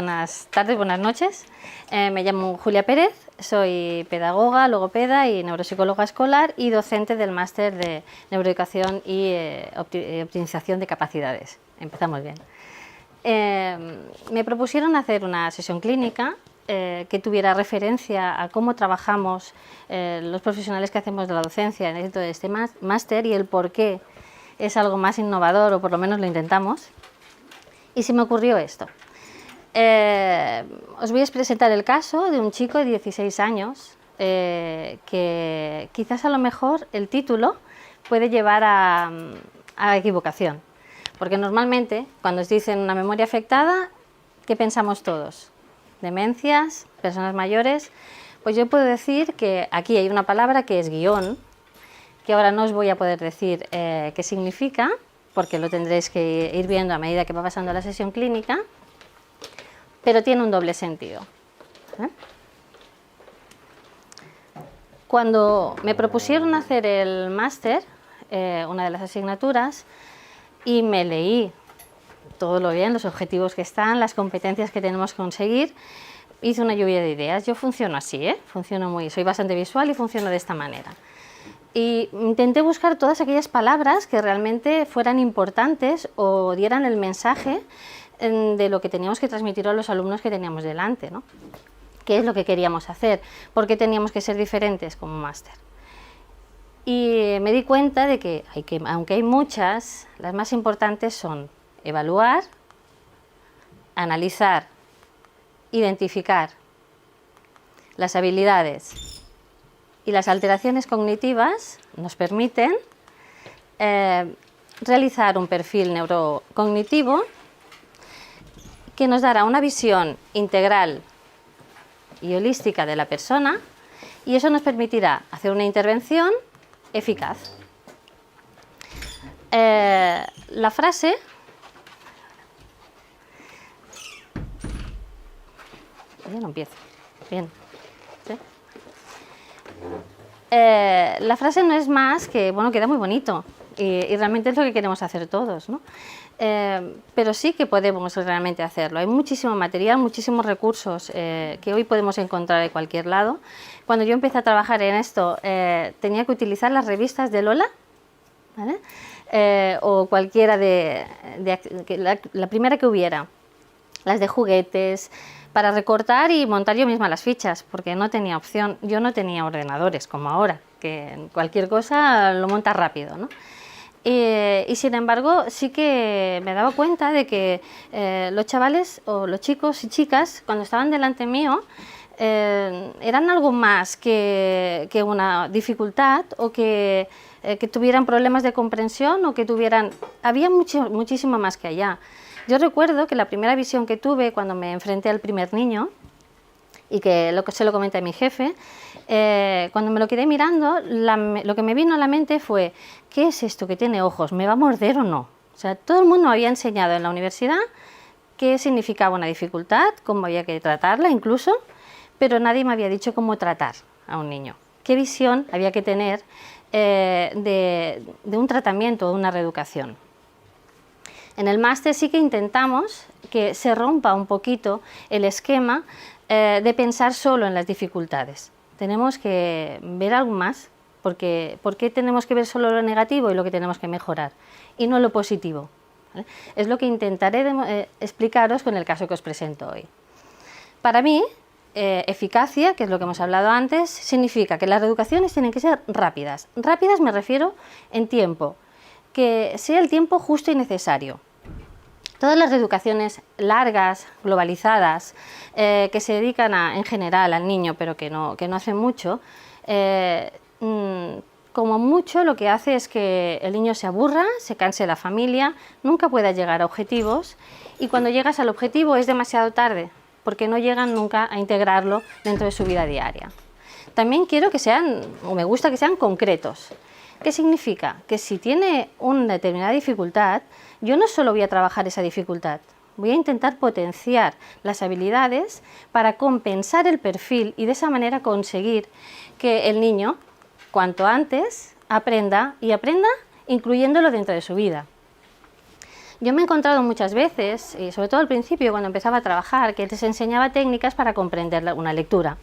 buenas tardes, buenas noches. Me llamo Julia Pérez, soy pedagoga, logopeda y neuropsicóloga escolar y docente del máster de neuroeducación y optimización de capacidades. Empezamos bien. Me propusieron hacer una sesión clínica que tuviera referencia a cómo trabajamos los profesionales que hacemos de la docencia en este máster y el por qué es algo más innovador, o por lo menos lo intentamos. Y se me ocurrió esto. Os voy a presentar el caso de un chico de 16 años que quizás a lo mejor el título puede llevar a equivocación. Porque normalmente cuando os dicen una memoria afectada, ¿qué pensamos todos? Demencias, personas mayores. Pues yo puedo decir que aquí hay una palabra que es guión, que ahora no os voy a poder decir qué significa, porque lo tendréis que ir viendo a medida que va pasando la sesión clínica, pero tiene un doble sentido. Cuando me propusieron hacer el máster, una de las asignaturas, y me leí todo lo bien, los objetivos que están, las competencias que tenemos que conseguir, hice una lluvia de ideas. Yo funciono así, soy bastante visual y funciono de esta manera. Y intenté buscar todas aquellas palabras que realmente fueran importantes o dieran el mensaje de lo que teníamos que transmitir a los alumnos que teníamos delante, ¿no? ¿Qué es lo que queríamos hacer? ¿Por qué teníamos que ser diferentes como máster? Y me di cuenta de que, aunque hay muchas, las más importantes son evaluar, analizar, identificar las habilidades y las alteraciones cognitivas nos permiten realizar un perfil neurocognitivo que nos dará una visión integral y holística de la persona, y eso nos permitirá hacer una intervención eficaz. La frase ya no empiezo. Bien. ¿Sí? La frase no es más que, bueno, queda muy bonito y realmente es lo que queremos hacer todos, ¿no? Pero sí que podemos realmente hacerlo. Hay muchísimo material, muchísimos recursos que hoy podemos encontrar de cualquier lado. Cuando yo empecé a trabajar en esto, tenía que utilizar las revistas de Lola, ¿vale? O cualquiera la primera que hubiera, las de juguetes, para recortar y montar yo misma las fichas, porque no tenía opción. Yo no tenía ordenadores como ahora, que cualquier cosa lo monta rápido, ¿no? Y sin embargo sí que me daba cuenta de que los chavales o los chicos y chicas cuando estaban delante mío eran algo más que una dificultad o que tuvieran problemas de comprensión o que tuvieran... Había muchísimo más que allá. Yo recuerdo que la primera visión que tuve cuando me enfrenté al primer niño, y que se lo comenté a mi jefe, cuando me lo quedé mirando, lo que me vino a la mente fue: ¿qué es esto que tiene ojos? ¿Me va a morder o no? O sea, todo el mundo me había enseñado en la universidad qué significaba una dificultad, cómo había que tratarla incluso, pero nadie me había dicho cómo tratar a un niño. ¿Qué visión había que tener de un tratamiento, de una reeducación? En el máster sí que intentamos que se rompa un poquito el esquema de pensar solo en las dificultades. Tenemos que ver algo más, porque ¿por qué tenemos que ver solo lo negativo y lo que tenemos que mejorar y no lo positivo? ¿Vale? Es lo que intentaré explicaros con el caso que os presento hoy. Para mí, eficacia, que es lo que hemos hablado antes, significa que las reeducaciones tienen que ser rápidas. Rápidas me refiero en tiempo, que sea el tiempo justo y necesario. Todas las reeducaciones largas, globalizadas, que se dedican en general al niño, pero que no hacen mucho, como mucho lo que hace es que el niño se aburra, se canse de la familia, nunca pueda llegar a objetivos, y cuando llegas al objetivo es demasiado tarde, porque no llegan nunca a integrarlo dentro de su vida diaria. También quiero que sean, o me gusta que sean concretos. ¿Qué significa? Que si tiene una determinada dificultad, yo no solo voy a trabajar esa dificultad, voy a intentar potenciar las habilidades para compensar el perfil y de esa manera conseguir que el niño, cuanto antes, aprenda incluyéndolo dentro de su vida. Yo me he encontrado muchas veces, y sobre todo al principio cuando empezaba a trabajar, que les enseñaba técnicas para comprender una lectura,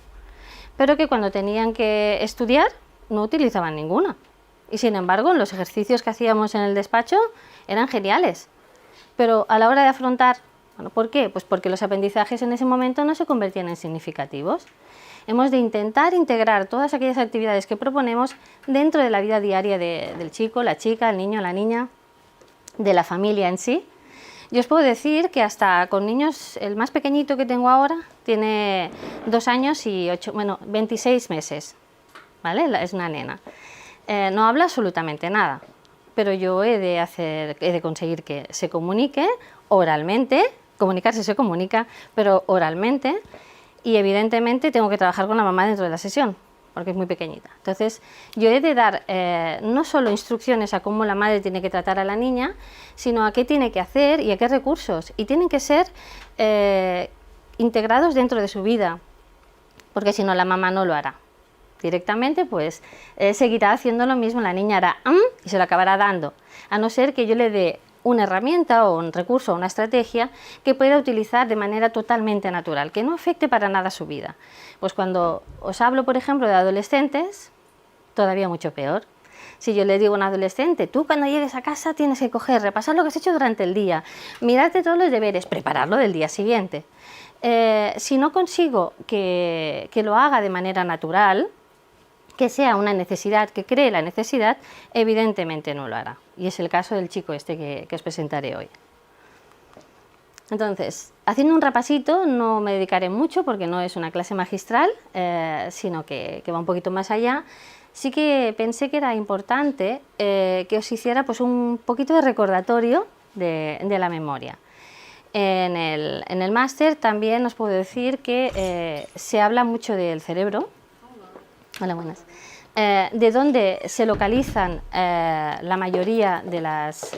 pero que cuando tenían que estudiar no utilizaban ninguna. Y sin embargo, los ejercicios que hacíamos en el despacho eran geniales. Pero a la hora de afrontar, bueno, ¿por qué? Pues porque los aprendizajes en ese momento no se convertían en significativos. Hemos de intentar integrar todas aquellas actividades que proponemos dentro de la vida diaria del chico, la chica, el niño, la niña, de la familia en sí. Yo os puedo decir que hasta con niños, el más pequeñito que tengo ahora tiene 2 años y 26 meses, ¿vale? Es una nena. No habla absolutamente nada, pero yo he de conseguir que se comunique oralmente, comunicarse se comunica, pero oralmente, y evidentemente tengo que trabajar con la mamá dentro de la sesión, porque es muy pequeñita. Entonces, yo he de dar no solo instrucciones a cómo la madre tiene que tratar a la niña, sino a qué tiene que hacer y a qué recursos. Y tienen que ser integrados dentro de su vida, porque si no la mamá no lo hará. Directamente, pues seguirá haciendo lo mismo, la niña hará y se lo acabará dando, a no ser que yo le dé una herramienta o un recurso o una estrategia que pueda utilizar de manera totalmente natural, que no afecte para nada su vida. Pues cuando os hablo, por ejemplo, de adolescentes, todavía mucho peor. Si yo le digo a un adolescente, tú cuando llegues a casa tienes que coger, repasar lo que has hecho durante el día, mirarte todos los deberes, prepararlo del día siguiente. Si no consigo que lo haga de manera natural, que sea una necesidad, que cree la necesidad, evidentemente no lo hará. Y es el caso del chico este que os presentaré hoy. Entonces, haciendo un repasito, no me dedicaré mucho porque no es una clase magistral, sino que va un poquito más allá. Sí que pensé que era importante que os hiciera pues, un poquito de recordatorio de la memoria. En el máster también os puedo decir que se habla mucho del cerebro. Hola, buenas. De dónde se localizan la mayoría de las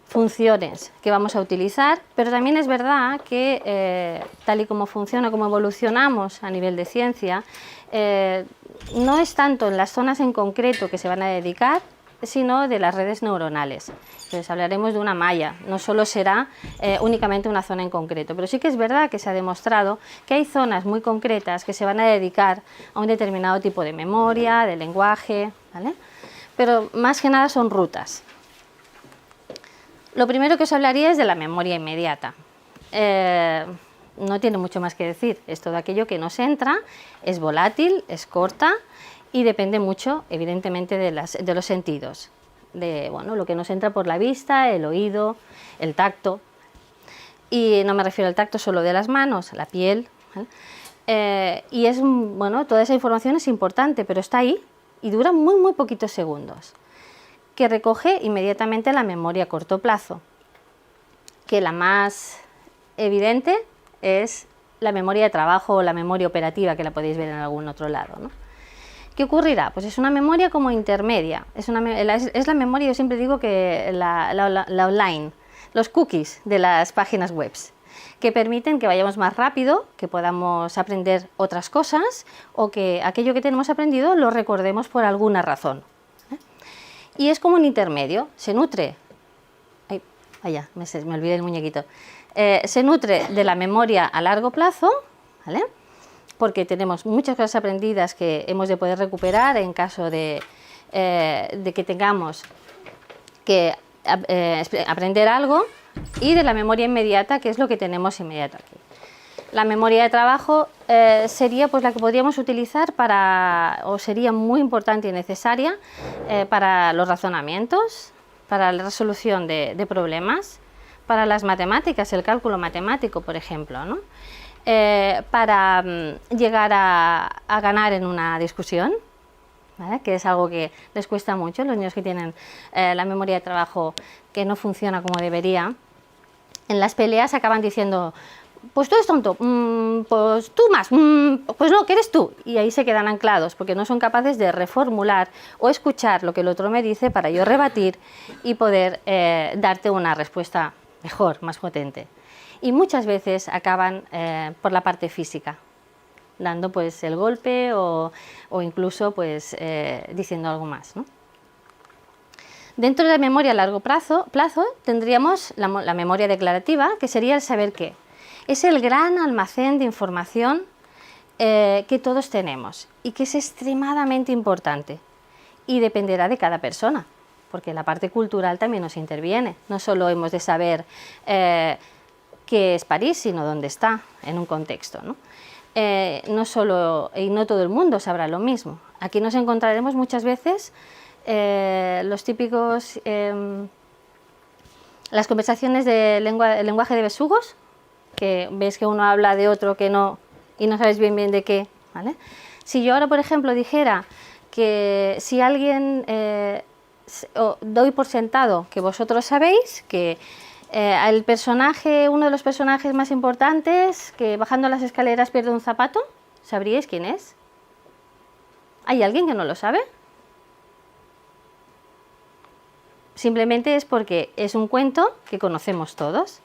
funciones que vamos a utilizar, pero también es verdad que tal y como funciona, como evolucionamos a nivel de ciencia, no es tanto en las zonas en concreto que se van a dedicar, sino de las redes neuronales. Entonces hablaremos de una malla, no solo será únicamente una zona en concreto, pero sí que es verdad que se ha demostrado que hay zonas muy concretas que se van a dedicar a un determinado tipo de memoria, de lenguaje, ¿vale? Pero más que nada son rutas. Lo primero que os hablaría es de la memoria inmediata. No tiene mucho más que decir, es todo aquello que nos entra, es volátil, es corta, y depende mucho, evidentemente, de los sentidos, de lo que nos entra por la vista, el oído, el tacto. Y no me refiero al tacto solo de las manos, la piel, ¿vale? Y toda esa información es importante, pero está ahí y dura muy, muy poquitos segundos, que recoge inmediatamente la memoria a corto plazo, que la más evidente es la memoria de trabajo o la memoria operativa, que la podéis ver en algún otro lado, ¿no? ¿Qué ocurrirá? Pues es una memoria como intermedia, es la memoria, yo siempre digo que la online, los cookies de las páginas web, que permiten que vayamos más rápido, que podamos aprender otras cosas o que aquello que tenemos aprendido lo recordemos por alguna razón. Y es como un intermedio, se nutre, me olvidé el muñequito, se nutre de la memoria a largo plazo, ¿vale? Porque tenemos muchas cosas aprendidas que hemos de poder recuperar en caso de que tengamos que aprender algo, y de la memoria inmediata, que es lo que tenemos inmediato aquí. La memoria de trabajo sería pues la que podríamos utilizar o sería muy importante y necesaria para los razonamientos, para la resolución de problemas, para las matemáticas, el cálculo matemático, por ejemplo, ¿no? Para llegar a ganar en una discusión, ¿vale? Que es algo que les cuesta mucho, los niños que tienen la memoria de trabajo que no funciona como debería. En las peleas acaban diciendo, pues tú eres tonto, pues tú más, pues no, que eres tú. Y ahí se quedan anclados porque no son capaces de reformular o escuchar lo que el otro me dice para yo rebatir y poder darte una respuesta mejor, más potente. Y muchas veces acaban por la parte física, dando pues el golpe o incluso pues diciendo algo más, ¿no? Dentro de la memoria a largo plazo tendríamos la memoria declarativa, que sería el saber qué. Es el gran almacén de información que todos tenemos y que es extremadamente importante y dependerá de cada persona, porque la parte cultural también nos interviene. No solo hemos de saber qué es París, sino dónde está en un contexto, ¿no? No todo el mundo sabrá lo mismo. Aquí nos encontraremos muchas veces los típicos, las conversaciones de lenguaje de besugos, que ves que uno habla de otro que no, y no sabes bien de qué, ¿vale? Si yo ahora, por ejemplo, dijera que si alguien, doy por sentado que vosotros sabéis que uno de los personajes más importantes, que bajando las escaleras pierde un zapato, ¿sabríais quién es? ¿Hay alguien que no lo sabe? Simplemente es porque es un cuento que conocemos todos.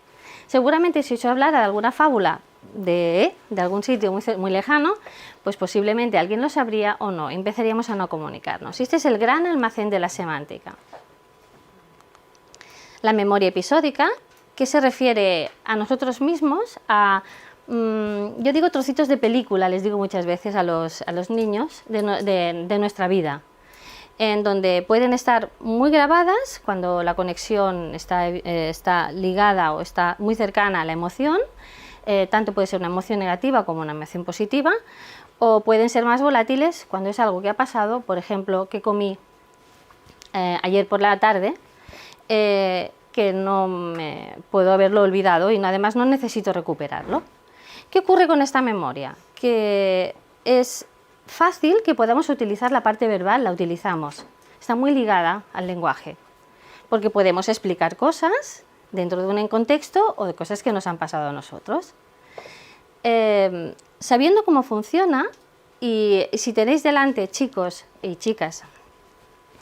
Seguramente si os hablara de alguna fábula de algún sitio muy lejano, pues posiblemente alguien lo sabría o no, empezaríamos a no comunicarnos. Este es el gran almacén de la semántica. La memoria episódica, que se refiere a nosotros mismos, yo digo trocitos de película, les digo muchas veces a los niños de nuestra vida, en donde pueden estar muy grabadas cuando la conexión está ligada o está muy cercana a la emoción, tanto puede ser una emoción negativa como una emoción positiva, o pueden ser más volátiles cuando es algo que ha pasado, por ejemplo, que comí ayer por la tarde, que no me puedo haberlo olvidado y además no necesito recuperarlo. ¿Qué ocurre con esta memoria? Que es fácil que podamos utilizar la parte verbal, la utilizamos. Está muy ligada al lenguaje, porque podemos explicar cosas dentro de un contexto o de cosas que nos han pasado a nosotros. Sabiendo cómo funciona, y si tenéis delante chicos y chicas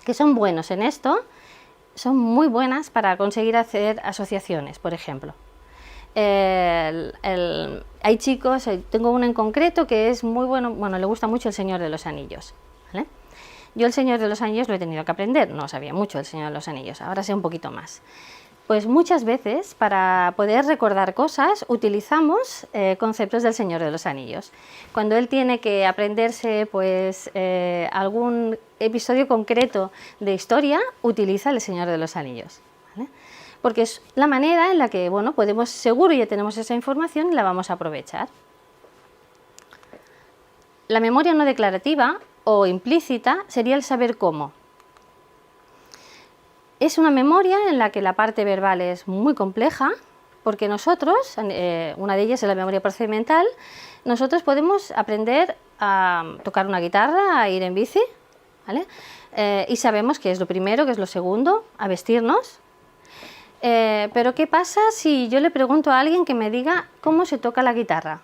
que son buenos en esto, son muy buenas para conseguir hacer asociaciones, por ejemplo. Hay chicos, tengo uno en concreto que es muy bueno, le gusta mucho El Señor de los Anillos, ¿vale? Yo El Señor de los Anillos lo he tenido que aprender, no sabía mucho El Señor de los Anillos, ahora sé un poquito más. Pues muchas veces para poder recordar cosas utilizamos conceptos del Señor de los Anillos. Cuando él tiene que aprenderse pues, algún episodio concreto de historia, utiliza el Señor de los Anillos, ¿vale? Porque es la manera en la que podemos, seguro ya tenemos esa información y la vamos a aprovechar. La memoria no declarativa o implícita sería el saber cómo. Es una memoria en la que la parte verbal es muy compleja, porque nosotros, una de ellas es la memoria procedimental, nosotros podemos aprender a tocar una guitarra, a ir en bici, ¿vale? Y sabemos qué es lo primero, qué es lo segundo, a vestirnos. Pero ¿qué pasa si yo le pregunto a alguien que me diga cómo se toca la guitarra?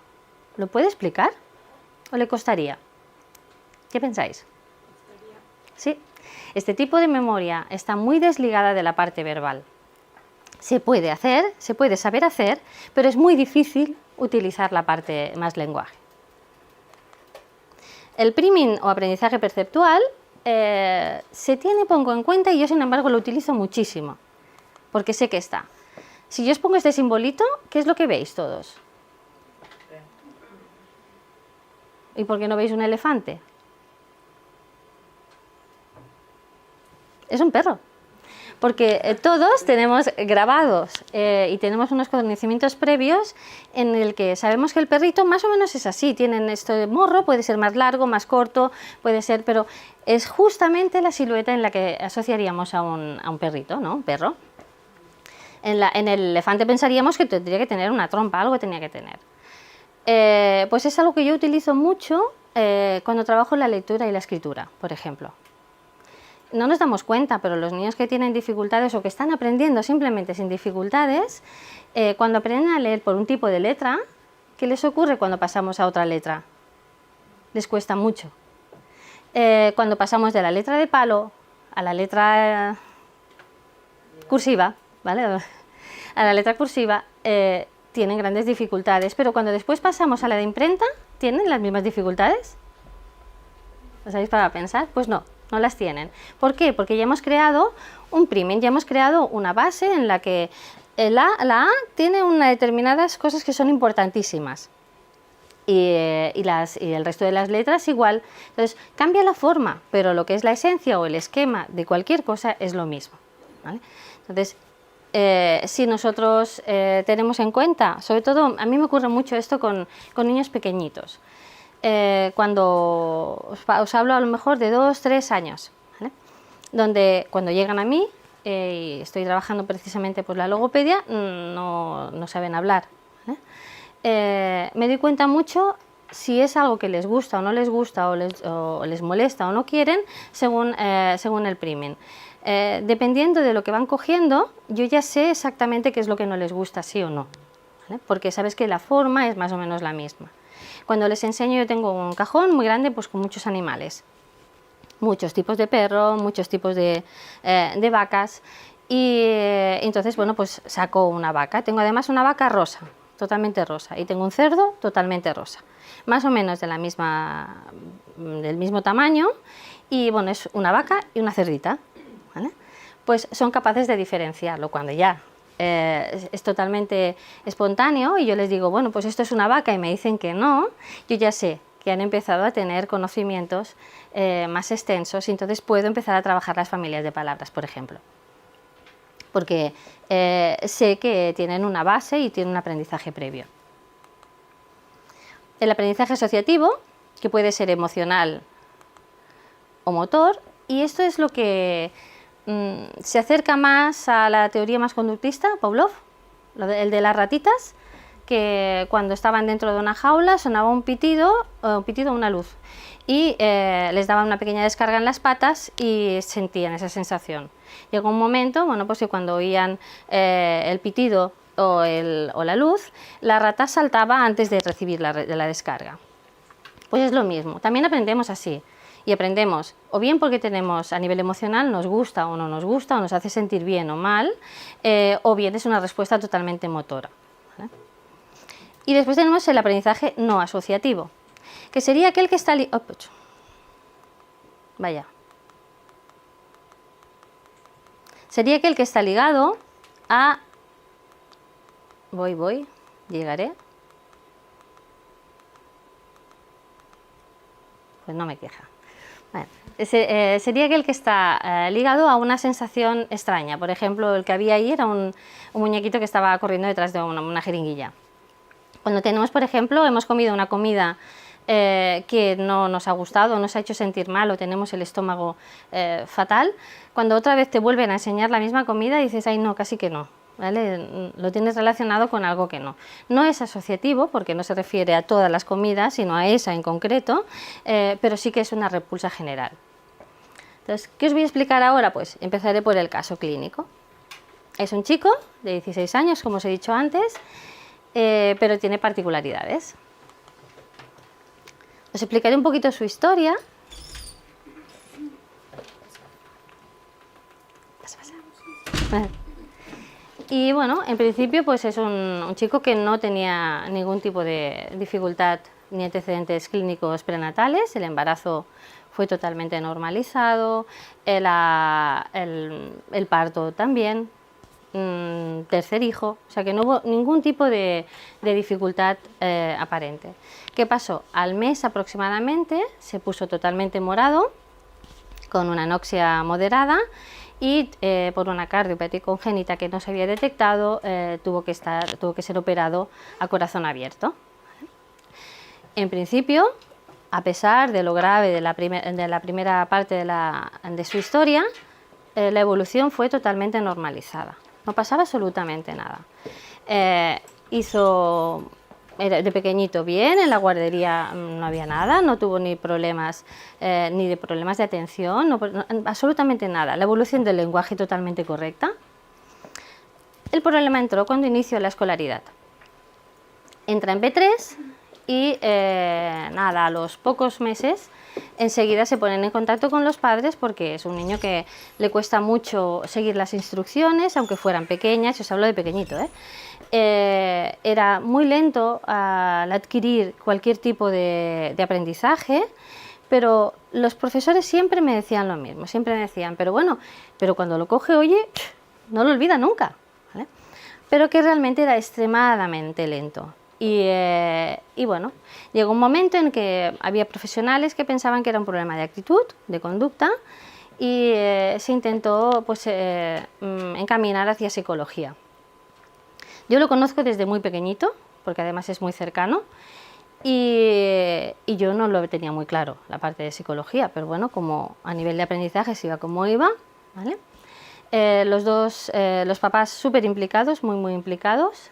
¿Lo puede explicar? ¿O le costaría? ¿Qué pensáis? Sí. Este tipo de memoria está muy desligada de la parte verbal. Se puede hacer, se puede saber hacer, pero es muy difícil utilizar la parte más lenguaje. El priming o aprendizaje perceptual se tiene poco en cuenta y yo, sin embargo, lo utilizo muchísimo, porque sé que está. Si yo os pongo este simbolito, ¿qué es lo que veis todos? ¿Y por qué no veis un elefante? Es un perro, porque todos tenemos grabados y tenemos unos conocimientos previos en el que sabemos que el perrito más o menos es así, tienen esto de morro, puede ser más largo, más corto, puede ser, pero es justamente la silueta en la que asociaríamos a un perrito, ¿no? Un perro. En el elefante pensaríamos que tendría que tener una trompa, algo tenía que tener. Pues es algo que yo utilizo mucho cuando trabajo en la lectura y la escritura, por ejemplo. No nos damos cuenta, pero los niños que tienen dificultades o que están aprendiendo simplemente sin dificultades, cuando aprenden a leer por un tipo de letra, ¿qué les ocurre cuando pasamos a otra letra? Les cuesta mucho. Cuando pasamos de la letra de palo a la letra cursiva, ¿vale? A la letra cursiva, tienen grandes dificultades, pero cuando después pasamos a la de imprenta, ¿tienen las mismas dificultades? ¿Lo sabéis para pensar? Pues no no las tienen. ¿Por qué? Porque ya hemos creado un priming, ya hemos creado una base en la que la A tiene unas determinadas cosas que son importantísimas. Y el resto de las letras igual. Entonces cambia la forma, pero lo que es la esencia o el esquema de cualquier cosa es lo mismo, ¿vale? Entonces, si nosotros tenemos en cuenta, sobre todo a mí me ocurre mucho esto con niños pequeñitos, cuando os hablo a lo mejor de 2, 3 años, ¿vale? Donde cuando llegan a mí, y estoy trabajando precisamente por la logopedia, no saben hablar, ¿vale? Me doy cuenta mucho si es algo que les gusta o no les gusta, o les molesta o no quieren, según el priming. Dependiendo de lo que van cogiendo, yo ya sé exactamente qué es lo que no les gusta, sí o no, ¿vale? Porque sabes que la forma es más o menos la misma. Cuando les enseño, yo tengo un cajón muy grande, pues con muchos animales, muchos tipos de perro, muchos tipos de vacas, y entonces, bueno, pues saco una vaca. Tengo además una vaca rosa, totalmente rosa, y tengo un cerdo totalmente rosa, más o menos del mismo tamaño, y bueno, es una vaca y una cerdita, ¿vale? Pues son capaces de diferenciarlo cuando ya es totalmente espontáneo y yo les digo, bueno, pues esto es una vaca y me dicen que no, yo ya sé que han empezado a tener conocimientos más extensos y entonces puedo empezar a trabajar las familias de palabras, por ejemplo. Porque sé que tienen una base y tienen un aprendizaje previo. El aprendizaje asociativo, que puede ser emocional o motor, y esto es lo que se acerca más a la teoría más conductista, Pavlov, el de las ratitas, que cuando estaban dentro de una jaula sonaba un pitido, una luz, y les daban una pequeña descarga en las patas y sentían esa sensación. Llegó un momento, bueno, pues que cuando oían el pitido o la luz, la rata saltaba antes de recibir la descarga. Pues es lo mismo, también aprendemos así. Y aprendemos o bien porque tenemos a nivel emocional, nos gusta o no nos gusta, o nos hace sentir bien o mal, o bien es una respuesta totalmente motora, ¿vale? Y después tenemos el aprendizaje no asociativo, que sería aquel que está sería aquel que está ligado a llegaré. Pues no me queja. Bueno, sería aquel que está ligado a una sensación extraña. Por ejemplo, el que había ahí era un muñequito que estaba corriendo detrás de una jeringuilla. Cuando tenemos, por ejemplo, hemos comido una comida que no nos ha gustado, nos ha hecho sentir mal o tenemos el estómago fatal, cuando otra vez te vuelven a enseñar la misma comida dices, ay no, casi que no, ¿vale? Lo tienes relacionado con algo que no. No es asociativo porque no se refiere a todas las comidas, sino a esa en concreto, pero sí que es una repulsa general. Entonces, ¿qué os voy a explicar ahora? Pues empezaré por el caso clínico. Es un chico de 16 años, como os he dicho antes, pero tiene particularidades. Os explicaré un poquito su historia. Y bueno, en principio pues es un chico que no tenía ningún tipo de dificultad ni antecedentes clínicos prenatales. El embarazo fue totalmente normalizado, el parto también, tercer hijo, o sea que no hubo ningún tipo de dificultad aparente. ¿Qué pasó? Al mes aproximadamente se puso totalmente morado, con una anoxia moderada, y por una cardiopatía congénita que no se había detectado, tuvo que ser operado a corazón abierto. En principio, a pesar de lo grave de la primera parte de su historia, la evolución fue totalmente normalizada. No pasaba absolutamente nada. De pequeñito bien, en la guardería no había nada, no tuvo ni problemas ni de problemas de atención, absolutamente nada. La evolución del lenguaje totalmente correcta. El problema entró cuando inició la escolaridad. Entra en P3 y a los pocos meses enseguida se ponen en contacto con los padres porque es un niño que le cuesta mucho seguir las instrucciones, aunque fueran pequeñas, os hablo de pequeñito, era muy lento al adquirir cualquier tipo de aprendizaje, pero los profesores siempre me decían lo mismo, siempre me decían, pero bueno, pero cuando lo coge, oye, no lo olvida nunca, ¿vale? Pero que realmente era extremadamente lento. Y bueno, llegó un momento en que había profesionales que pensaban que era un problema de actitud, de conducta, y se intentó pues, encaminar hacia psicología. Yo lo conozco desde muy pequeñito, porque además es muy cercano, y yo no lo tenía muy claro, la parte de psicología, pero bueno, como a nivel de aprendizaje se iba como iba, ¿vale? Los papás súper implicados, muy implicados,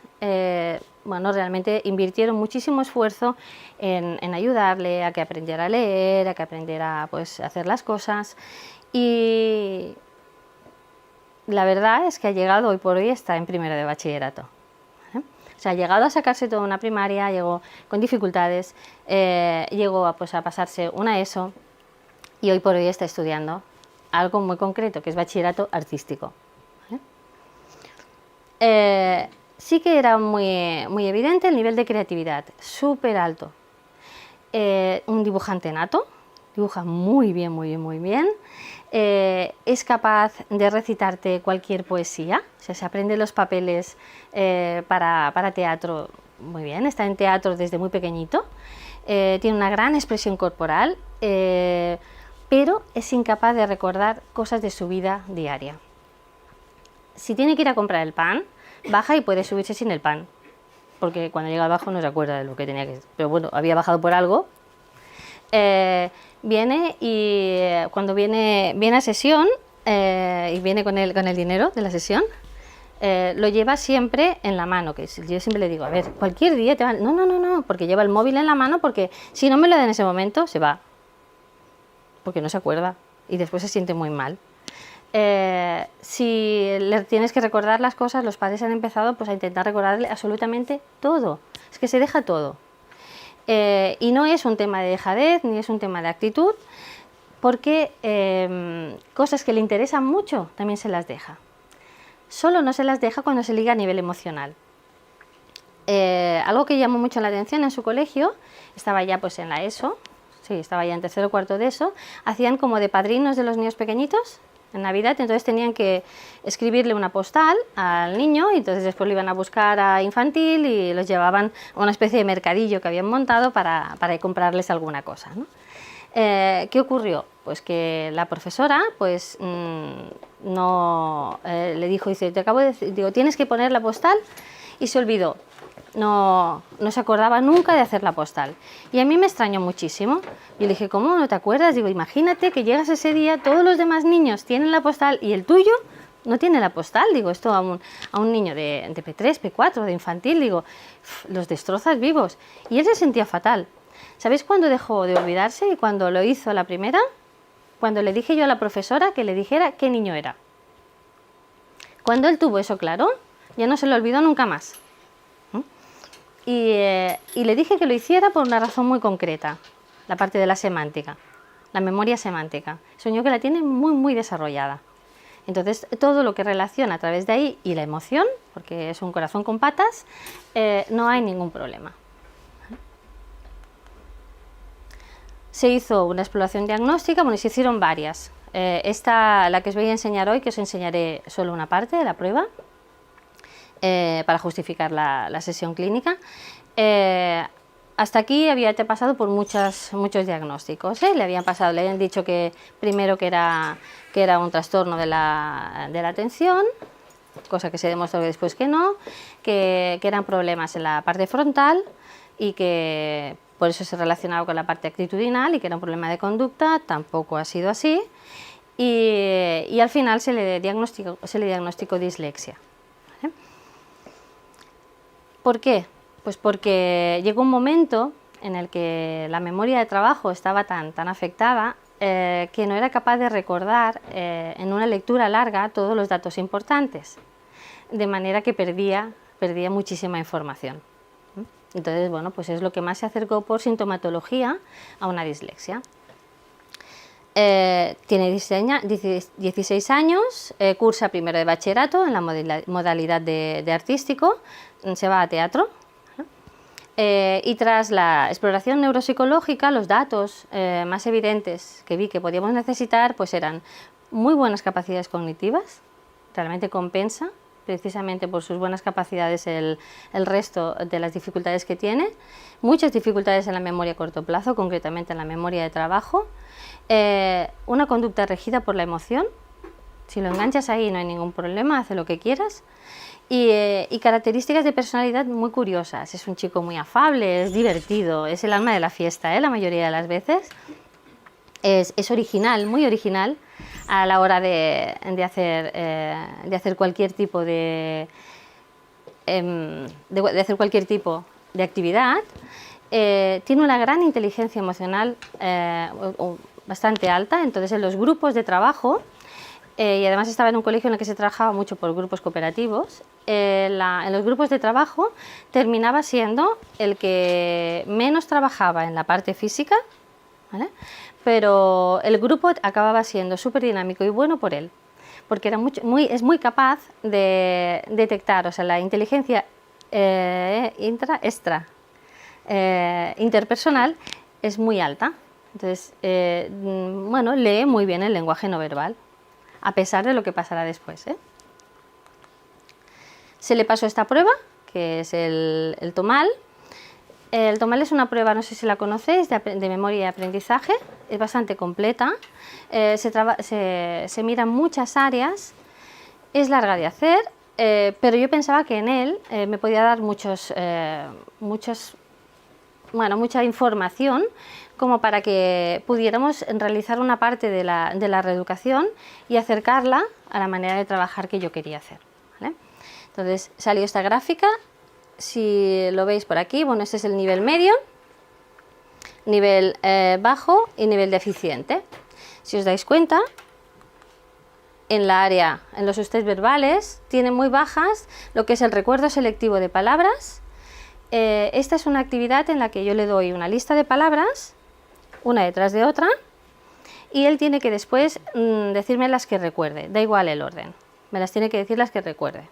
bueno, realmente invirtieron muchísimo esfuerzo en ayudarle a que aprendiera a leer, a que aprendiera pues, a hacer las cosas, y la verdad es que ha llegado hoy por hoy, está en primero de bachillerato. O sea, ha llegado a sacarse toda una primaria, llegó con dificultades, llegó a, pues, a pasarse una ESO y hoy por hoy está estudiando algo muy concreto, que es bachillerato artístico. Sí que era muy evidente el nivel de creatividad, súper alto. Un dibujante nato, dibuja muy bien. Es capaz de recitarte cualquier poesía, o sea, se aprende los papeles para teatro muy bien, está en teatro desde muy pequeñito, tiene una gran expresión corporal, pero es incapaz de recordar cosas de su vida diaria. Si tiene que ir a comprar el pan, baja y puede subirse sin el pan, porque cuando llega abajo no se acuerda de lo que tenía que... Pero bueno, había bajado por algo. Viene y cuando viene a sesión y viene con el dinero de la sesión, lo lleva siempre en la mano, que yo siempre le digo, a ver, cualquier día te va... No, porque lleva el móvil en la mano, porque si no me lo da en ese momento, se va, porque no se acuerda y después se siente muy mal. Si le tienes que recordar las cosas, los padres han empezado pues, a intentar recordarle absolutamente todo, es que se deja todo. Y no es un tema de dejadez, ni es un tema de actitud, porque cosas que le interesan mucho también se las deja. Solo no se las deja cuando se liga a nivel emocional. Algo que llamó mucho la atención en su colegio, estaba ya pues en la ESO, sí, estaba ya en tercero o cuarto de ESO, hacían como de padrinos de los niños pequeñitos en Navidad, entonces tenían que escribirle una postal al niño y entonces después lo iban a buscar a infantil y los llevaban a una especie de mercadillo que habían montado para comprarles alguna cosa, ¿no? ¿Qué ocurrió? Pues que la profesora pues, le dijo, dice, te acabo de decir, digo, tienes que poner la postal, y se olvidó. No se acordaba nunca de hacer la postal. Y a mí me extrañó muchísimo. Yo le dije, ¿cómo no te acuerdas? Digo, imagínate que llegas ese día, todos los demás niños tienen la postal y el tuyo no tiene la postal. Digo, esto a un niño de P3, P4, de infantil, digo, los destrozas vivos. Y él se sentía fatal. ¿Sabéis cuándo dejó de olvidarse y cuando lo hizo la primera? Cuando le dije yo a la profesora que le dijera qué niño era. Cuando él tuvo eso claro, ya no se lo olvidó nunca más. Y le dije que lo hiciera por una razón muy concreta, la parte de la semántica, la memoria semántica. Es un niño que la tiene muy desarrollada. Entonces, todo lo que relaciona a través de ahí y la emoción, porque es un corazón con patas, no hay ningún problema. Se hizo una exploración diagnóstica, bueno, y se hicieron varias. Esta, la que os voy a enseñar hoy, que os enseñaré solo una parte de la prueba, para justificar la sesión clínica. Hasta aquí había pasado por muchos diagnósticos. Le habían dicho que primero que era un trastorno de la atención, cosa que se demostró que después que no, que eran problemas en la parte frontal y que por eso se relacionaba con la parte actitudinal y que era un problema de conducta. Tampoco ha sido así, y al final se le diagnosticó dislexia. ¿Por qué? Pues porque llegó un momento en el que la memoria de trabajo estaba tan afectada que no era capaz de recordar en una lectura larga todos los datos importantes, de manera que perdía muchísima información. Entonces, bueno, pues es lo que más se acercó por sintomatología a una dislexia. Tiene 16 años, cursa primero de bachillerato en la modalidad de artístico, se va a teatro. Y tras la exploración neuropsicológica, los datos más evidentes que vi que podíamos necesitar pues eran muy buenas capacidades cognitivas, realmente compensa precisamente por sus buenas capacidades el resto de las dificultades que tiene, muchas dificultades en la memoria a corto plazo, concretamente en la memoria de trabajo, una conducta regida por la emoción, si lo enganchas ahí no hay ningún problema, hace lo que quieras, y características de personalidad muy curiosas, es un chico muy afable, es divertido, es el alma de la fiesta, la mayoría de las veces, es original, muy original, a la hora de hacer cualquier tipo de hacer cualquier tipo de actividad. Tiene una gran inteligencia emocional bastante alta, entonces en los grupos de trabajo, y además estaba en un colegio en el que se trabajaba mucho por grupos cooperativos, en los grupos de trabajo terminaba siendo el que menos trabajaba en la parte física, ¿vale? Pero el grupo acababa siendo súper dinámico y bueno por él, porque era es muy capaz de detectar, o sea, la inteligencia interpersonal es muy alta, entonces, bueno, lee muy bien el lenguaje no verbal, a pesar de lo que pasará después. Se le pasó esta prueba, que es el TOMAL. El TOMAL es una prueba, no sé si la conocéis, de memoria y aprendizaje, es bastante completa, se miran muchas áreas, es larga de hacer, pero yo pensaba que en él me podía dar mucha información como para que pudiéramos realizar una parte de la reeducación y acercarla a la manera de trabajar que yo quería hacer, ¿vale? Entonces salió esta gráfica. Si lo veis por aquí, bueno, este es el nivel medio, nivel bajo y nivel deficiente. Si os dais cuenta, en los test verbales, tiene muy bajas lo que es el recuerdo selectivo de palabras. Esta es una actividad en la que yo le doy una lista de palabras, una detrás de otra, y él tiene que después decirme las que recuerde, da igual el orden, me las tiene que decir las que recuerde.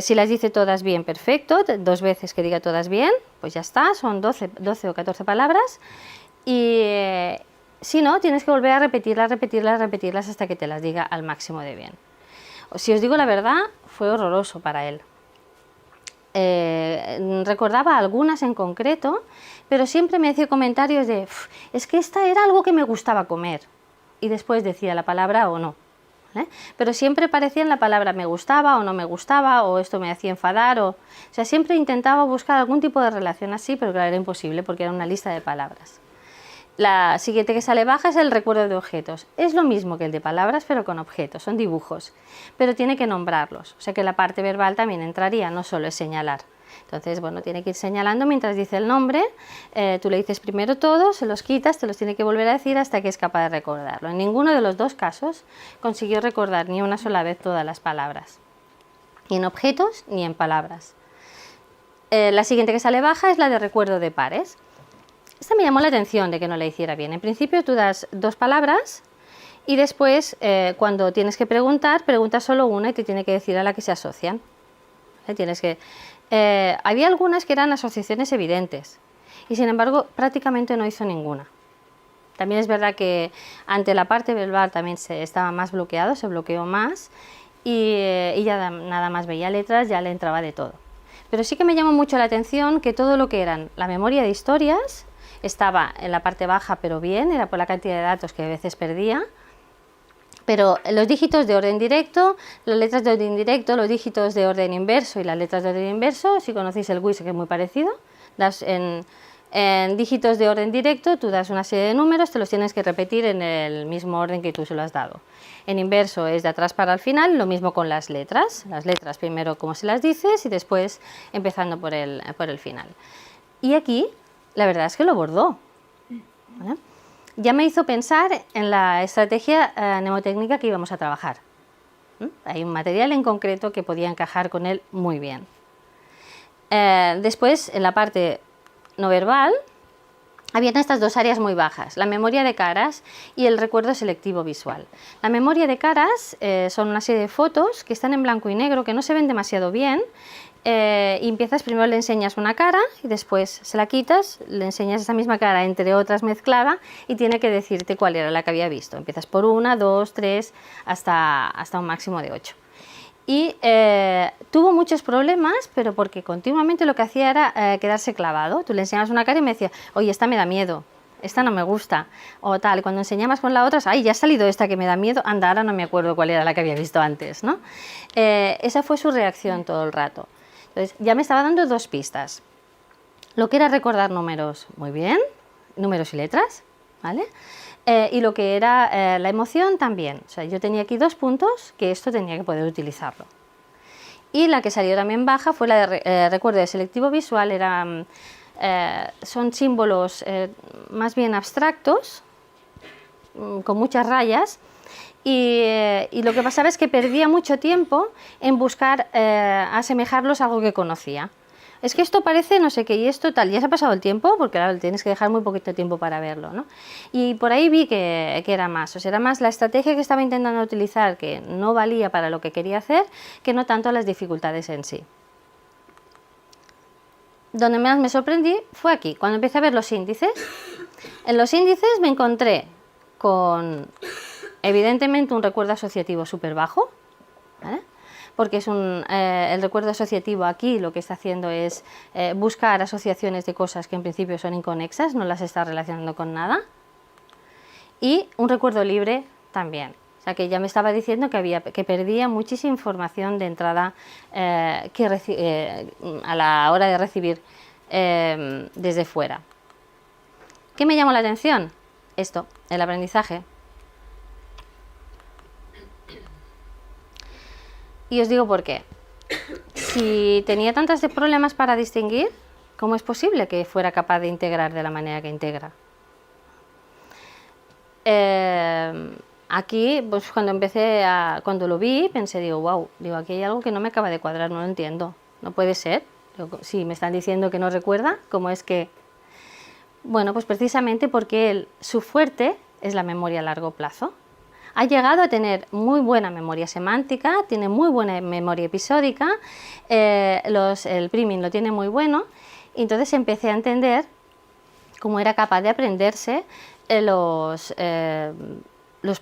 Si las dice todas bien, perfecto, 2 veces que diga todas bien, pues ya está, son 12 o 14 palabras. Y si no, tienes que volver a repetirlas hasta que te las diga al máximo de bien. Si os digo la verdad, fue horroroso para él. Recordaba algunas en concreto, pero siempre me hacía comentarios de es que esta era algo que me gustaba comer, y después decía la palabra o no. ¿Eh? Pero siempre parecía en la palabra me gustaba o no me gustaba, o esto me hacía enfadar, o sea, siempre intentaba buscar algún tipo de relación así, pero claro, era imposible porque era una lista de palabras. La siguiente que sale baja es el recuerdo de objetos. Es lo mismo que el de palabras, pero con objetos, son dibujos, pero tiene que nombrarlos, o sea que la parte verbal también entraría, no solo es señalar. Entonces, bueno, tiene que ir señalando mientras dice el nombre, tú le dices primero todo, se los quitas, te los tiene que volver a decir hasta que es capaz de recordarlo. En ninguno de los 2 casos consiguió recordar ni una sola vez todas las palabras, ni en objetos ni en palabras. La siguiente que sale baja es la de recuerdo de pares. Esta me llamó la atención de que no la hiciera bien. En principio tú das 2 palabras y después cuando tienes que preguntas solo una y te tiene que decir a la que se asocian. Había algunas que eran asociaciones evidentes y sin embargo prácticamente no hizo ninguna. También es verdad que ante la parte verbal también estaba más bloqueado, se bloqueó más y ya nada más veía letras, ya le entraba de todo. Pero sí que me llamó mucho la atención que todo lo que eran la memoria de historias estaba en la parte baja, pero bien, era por la cantidad de datos que a veces perdía. Pero los dígitos de orden directo, las letras de orden directo, los dígitos de orden inverso y las letras de orden inverso, si conocéis el WIS, que es muy parecido, en dígitos de orden directo tú das una serie de números, te los tienes que repetir en el mismo orden que tú se lo has dado. En inverso es de atrás para el final, lo mismo con las letras primero como se las dices y después empezando por el final. Y aquí la verdad es que lo bordó, ¿vale? Ya me hizo pensar en la estrategia mnemotécnica que íbamos a trabajar. Hay un material en concreto que podía encajar con él muy bien. Después, en la parte no verbal, habían estas dos áreas muy bajas, la memoria de caras y el recuerdo selectivo visual. La memoria de caras son una serie de fotos que están en blanco y negro, que no se ven demasiado bien, y empiezas, primero le enseñas una cara y después se la quitas, le enseñas esa misma cara entre otras mezclada y tiene que decirte cuál era la que había visto. Empiezas por 1, 2, 3, hasta un máximo de 8. Y tuvo muchos problemas, pero porque continuamente lo que hacía era quedarse clavado. Tú le enseñabas una cara y me decía, oye, esta me da miedo, esta no me gusta, o tal. Y cuando enseñabas con la otra, ay, ya ha salido esta que me da miedo, anda, ahora no me acuerdo cuál era la que había visto antes, ¿no? Esa fue su reacción todo el rato. Entonces, ya me estaba dando dos pistas. Lo que era recordar números, muy bien, números y letras, ¿vale? Y lo que era la emoción también. O sea, yo tenía aquí 2 puntos que esto tenía que poder utilizarlo. Y la que salió también baja fue la de recuerdo de selectivo visual. Son símbolos más bien abstractos, con muchas rayas. Y lo que pasaba es que perdía mucho tiempo en buscar asemejarlos a algo que conocía. Es que esto parece no sé qué y esto tal, ya se ha pasado el tiempo, porque claro, tienes que dejar muy poquito tiempo para verlo, ¿no? Y por ahí vi que era más, o sea, era más la estrategia que estaba intentando utilizar, que no valía para lo que quería hacer, que no tanto las dificultades en sí. Donde más me sorprendí fue aquí, cuando empecé a ver los índices. En los índices me encontré con, evidentemente, un recuerdo asociativo súper bajo, ¿vale? Porque es el recuerdo asociativo aquí lo que está haciendo es buscar asociaciones de cosas que en principio son inconexas, no las está relacionando con nada. Y un recuerdo libre también. O sea que ya me estaba diciendo que perdía muchísima información de entrada a la hora de recibir desde fuera. ¿Qué me llamó la atención? Esto, el aprendizaje. Y os digo por qué. Si tenía tantos problemas para distinguir, ¿cómo es posible que fuera capaz de integrar de la manera que integra? Aquí, pues cuando lo vi, pensé, digo, wow, aquí hay algo que no me acaba de cuadrar, no lo entiendo. No puede ser. Si me están diciendo que no recuerda, ¿cómo es que...? Bueno, pues precisamente porque su fuerte es la memoria a largo plazo. Ha llegado a tener muy buena memoria semántica, tiene muy buena memoria episódica, el priming lo tiene muy bueno, y entonces empecé a entender cómo era capaz de aprenderse los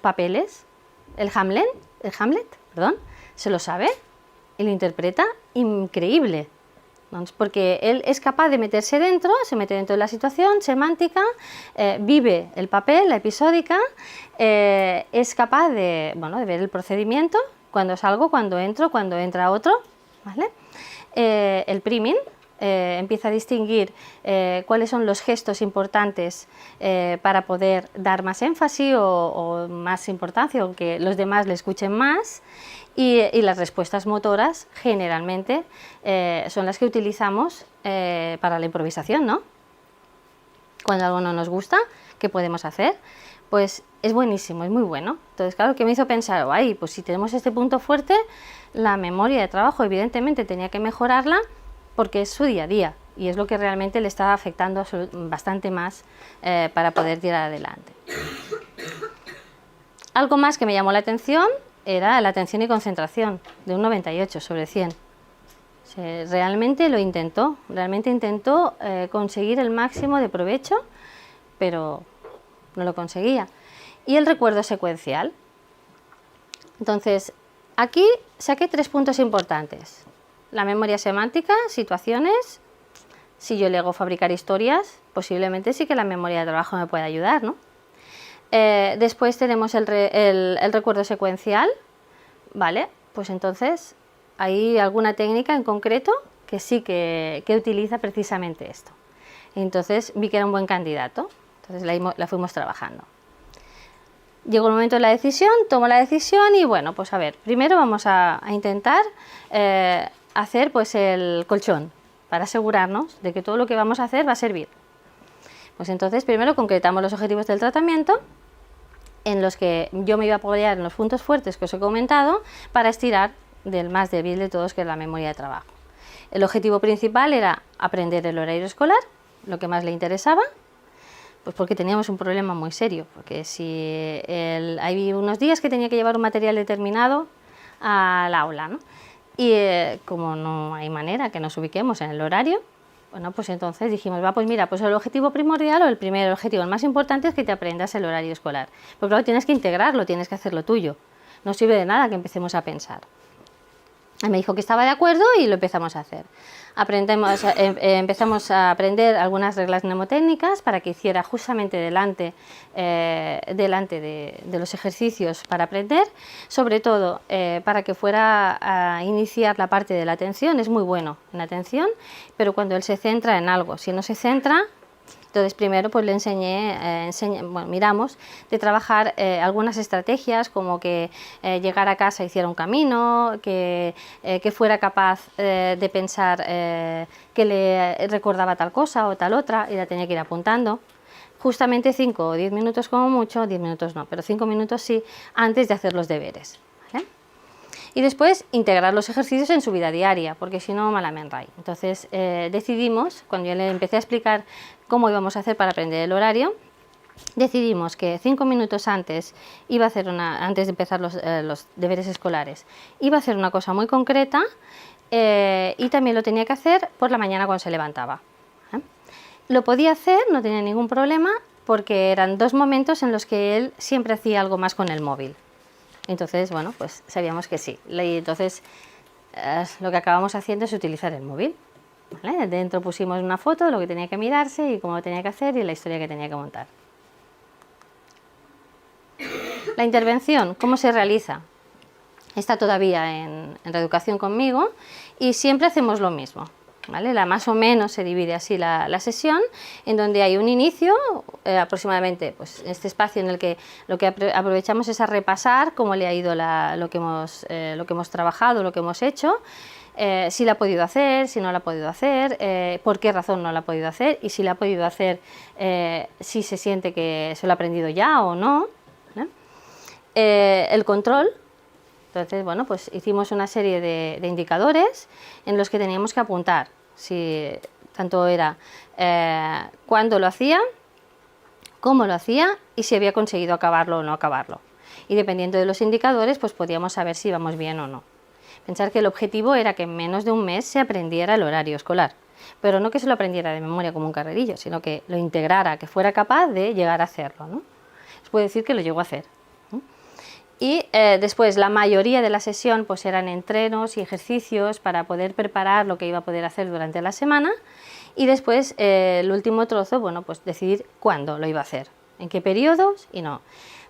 papeles. El Hamlet, perdón, se lo sabe y lo interpreta increíble. Porque él es capaz de meterse dentro, se mete dentro de la situación semántica, vive el papel, la episódica, es capaz de ver el procedimiento, cuando salgo, cuando entro, cuando entra otro, ¿vale? El priming empieza a distinguir cuáles son los gestos importantes para poder dar más énfasis o más importancia, o que los demás le escuchen más. Y las respuestas motoras generalmente son las que utilizamos para la improvisación, ¿no? Cuando algo no nos gusta, ¿qué podemos hacer? Pues es buenísimo, es muy bueno. Entonces, claro, que me hizo pensar, ay, pues si tenemos este punto fuerte, la memoria de trabajo evidentemente tenía que mejorarla porque es su día a día y es lo que realmente le está afectando bastante más para poder tirar adelante. Algo más que me llamó la atención era la atención y concentración, de un 98 sobre 100. O sea, realmente lo intentó, conseguir el máximo de provecho, pero no lo conseguía. Y el recuerdo secuencial. Entonces, aquí saqué 3 puntos importantes. La memoria semántica, situaciones. Si yo le hago fabricar historias, posiblemente sí que la memoria de trabajo me pueda ayudar, ¿no? Después tenemos el recuerdo secuencial, ¿vale? Pues entonces hay alguna técnica en concreto que sí que utiliza precisamente esto. Entonces vi que era un buen candidato, entonces la fuimos trabajando. Llegó el momento de la decisión, tomo la decisión y bueno, pues a ver, primero vamos a intentar hacer pues el colchón para asegurarnos de que todo lo que vamos a hacer va a servir. Pues entonces primero concretamos los objetivos del tratamiento, en los que yo me iba a apoyar en los puntos fuertes que os he comentado para estirar del más débil de todos, que es la memoria de trabajo. El objetivo principal era aprender el horario escolar, lo que más le interesaba. Pues porque teníamos un problema muy serio, porque si hay unos días que tenía que llevar un material determinado al aula, ¿no? Y como no hay manera que nos ubiquemos en el horario, bueno, pues entonces dijimos, va, pues mira, pues el objetivo primordial o el primer objetivo, el más importante es que te aprendas el horario escolar. Porque luego tienes que integrarlo, tienes que hacerlo tuyo. No sirve de nada que empecemos a pensar. Me dijo que estaba de acuerdo y lo empezamos a hacer. Empezamos a aprender algunas reglas mnemotécnicas para que hiciera justamente delante de los ejercicios para aprender, sobre todo para que fuera a iniciar la parte de la atención. Es muy bueno en atención, pero cuando él se centra en algo, si no se centra, entonces primero pues le miramos de trabajar algunas estrategias como que llegar a casa hiciera un camino, que fuera capaz de pensar que le recordaba tal cosa o tal otra y la tenía que ir apuntando. Justamente 5 o 10 minutos como mucho, 10 minutos no, pero 5 minutos sí, antes de hacer los deberes. ¿Vale? Y después integrar los ejercicios en su vida diaria, porque si no, malament rai. Entonces decidimos, cuando yo le empecé a explicar cómo íbamos a hacer para aprender el horario, decidimos que 5 minutos antes iba a hacer antes de empezar los deberes escolares, iba a hacer una cosa muy concreta y también lo tenía que hacer por la mañana cuando se levantaba. Lo podía hacer, no tenía ningún problema, porque eran 2 momentos en los que él siempre hacía algo más con el móvil. Entonces, bueno, pues sabíamos que sí. Y entonces, lo que acabamos haciendo es utilizar el móvil. ¿Vale? Dentro pusimos una foto de lo que tenía que mirarse y cómo lo tenía que hacer y la historia que tenía que montar. La intervención, ¿cómo se realiza? Está todavía en reeducación conmigo y siempre hacemos lo mismo. ¿Vale? Más o menos se divide así la sesión, en donde hay un inicio, aproximadamente pues, este espacio en el que lo que aprovechamos es a repasar cómo le ha ido lo que hemos trabajado, lo que hemos hecho, si la ha podido hacer, si no la ha podido hacer, por qué razón no la ha podido hacer y si la ha podido hacer, si se siente que se lo ha aprendido ya o no. El control. Entonces, bueno, pues hicimos una serie de indicadores en los que teníamos que apuntar si tanto era cuándo lo hacía, cómo lo hacía y si había conseguido acabarlo o no acabarlo. Y dependiendo de los indicadores, pues podíamos saber si íbamos bien o no. Pensar que el objetivo era que en menos de un mes se aprendiera el horario escolar, pero no que se lo aprendiera de memoria como un carrerillo, sino que lo integrara, que fuera capaz de llegar a hacerlo, ¿no? Se puede decir que lo llegó a hacer. Y después la mayoría de la sesión pues eran entrenos y ejercicios para poder preparar lo que iba a poder hacer durante la semana y después el último trozo, bueno, pues decidir cuándo lo iba a hacer, en qué periodos y no.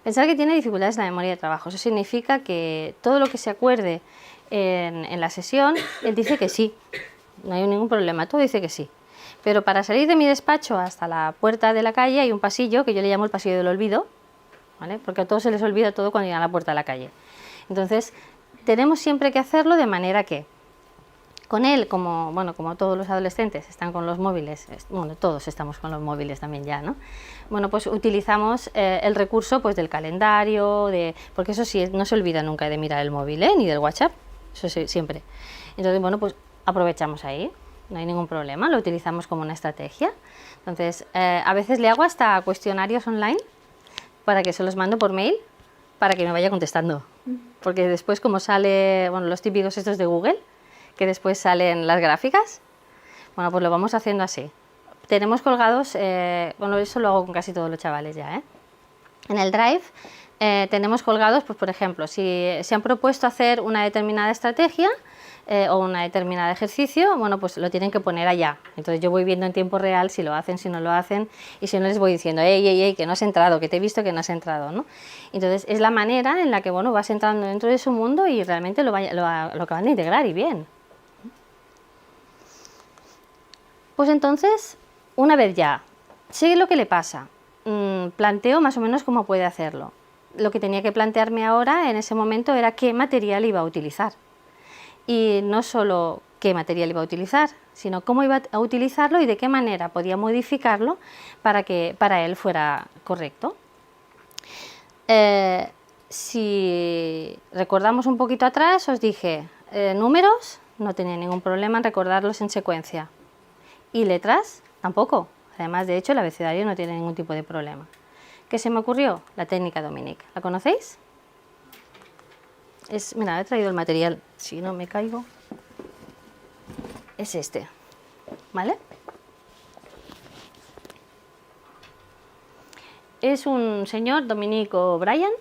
Pensar que tiene dificultades en la memoria de trabajo, eso significa que todo lo que se acuerde en la sesión, él dice que sí, no hay ningún problema, todo dice que sí. Pero para salir de mi despacho hasta la puerta de la calle hay un pasillo que yo le llamo el pasillo del olvido, ¿vale? Porque a todos se les olvida todo cuando llegan a la puerta de la calle. Entonces, tenemos siempre que hacerlo de manera que con él, como todos los adolescentes están con los móviles, bueno, todos estamos con los móviles también ya, ¿no? Bueno, pues utilizamos el recurso pues, del calendario, porque eso sí, no se olvida nunca de mirar el móvil, ni del WhatsApp, eso sí, siempre. Entonces, bueno, pues aprovechamos ahí, no hay ningún problema, lo utilizamos como una estrategia. Entonces, a veces le hago hasta cuestionarios online, para que se los mando por mail, para que me vaya contestando. Porque después como sale, bueno, los típicos estos de Google, que después salen las gráficas, bueno, pues lo vamos haciendo así. Tenemos colgados, bueno, eso lo hago con casi todos los chavales ya, En el Drive tenemos colgados, pues por ejemplo, si se han propuesto hacer una determinada estrategia, o un determinado ejercicio, bueno, pues lo tienen que poner allá. Entonces yo voy viendo en tiempo real si lo hacen, si no lo hacen, y si no les voy diciendo, ey, que no has entrado, que te he visto que no has entrado, ¿no? Entonces es la manera en la que, bueno, vas entrando dentro de su mundo y realmente lo acaban de integrar y bien. Pues entonces, una vez ya, sé lo que le pasa, planteo más o menos cómo puede hacerlo. Lo que tenía que plantearme ahora en ese momento era qué material iba a utilizar. Y no solo qué material iba a utilizar, sino cómo iba a utilizarlo y de qué manera podía modificarlo para que para él fuera correcto. Si recordamos un poquito atrás, os dije, números, no tenía ningún problema en recordarlos en secuencia. Y letras, tampoco. Además, de hecho, el abecedario no tiene ningún tipo de problema. ¿Qué se me ocurrió? La técnica Dominique. ¿La conocéis? Mira, he traído el material, si no me caigo. Es este, ¿vale? Es un señor, Dominique O'Brien.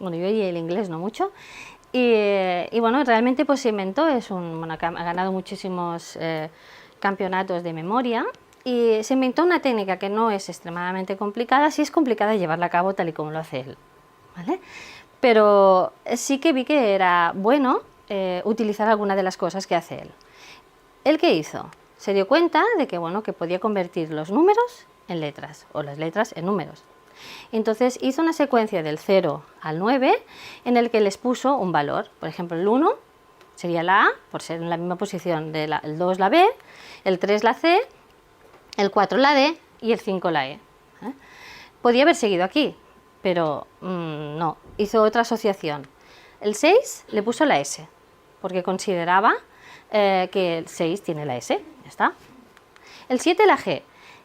Bueno, yo y el inglés no mucho. Y bueno, realmente pues se inventó, ha ganado muchísimos campeonatos de memoria. Y se inventó una técnica que no es extremadamente complicada, sí es complicada llevarla a cabo tal y como lo hace él, ¿vale? Pero sí que vi que era bueno utilizar alguna de las cosas que hace él. ¿Él qué hizo? Se dio cuenta de que, bueno, que podía convertir los números en letras o las letras en números. Entonces hizo una secuencia del 0 al 9 en el que les puso un valor. Por ejemplo, el 1 sería la A, por ser en la misma posición, el 2 la B, el 3 la C, el 4 la D y el 5 la E. Podía haber seguido aquí, pero no, hizo otra asociación. El 6 le puso la S, porque consideraba que el 6 tiene la S, ya está. El 7 la G.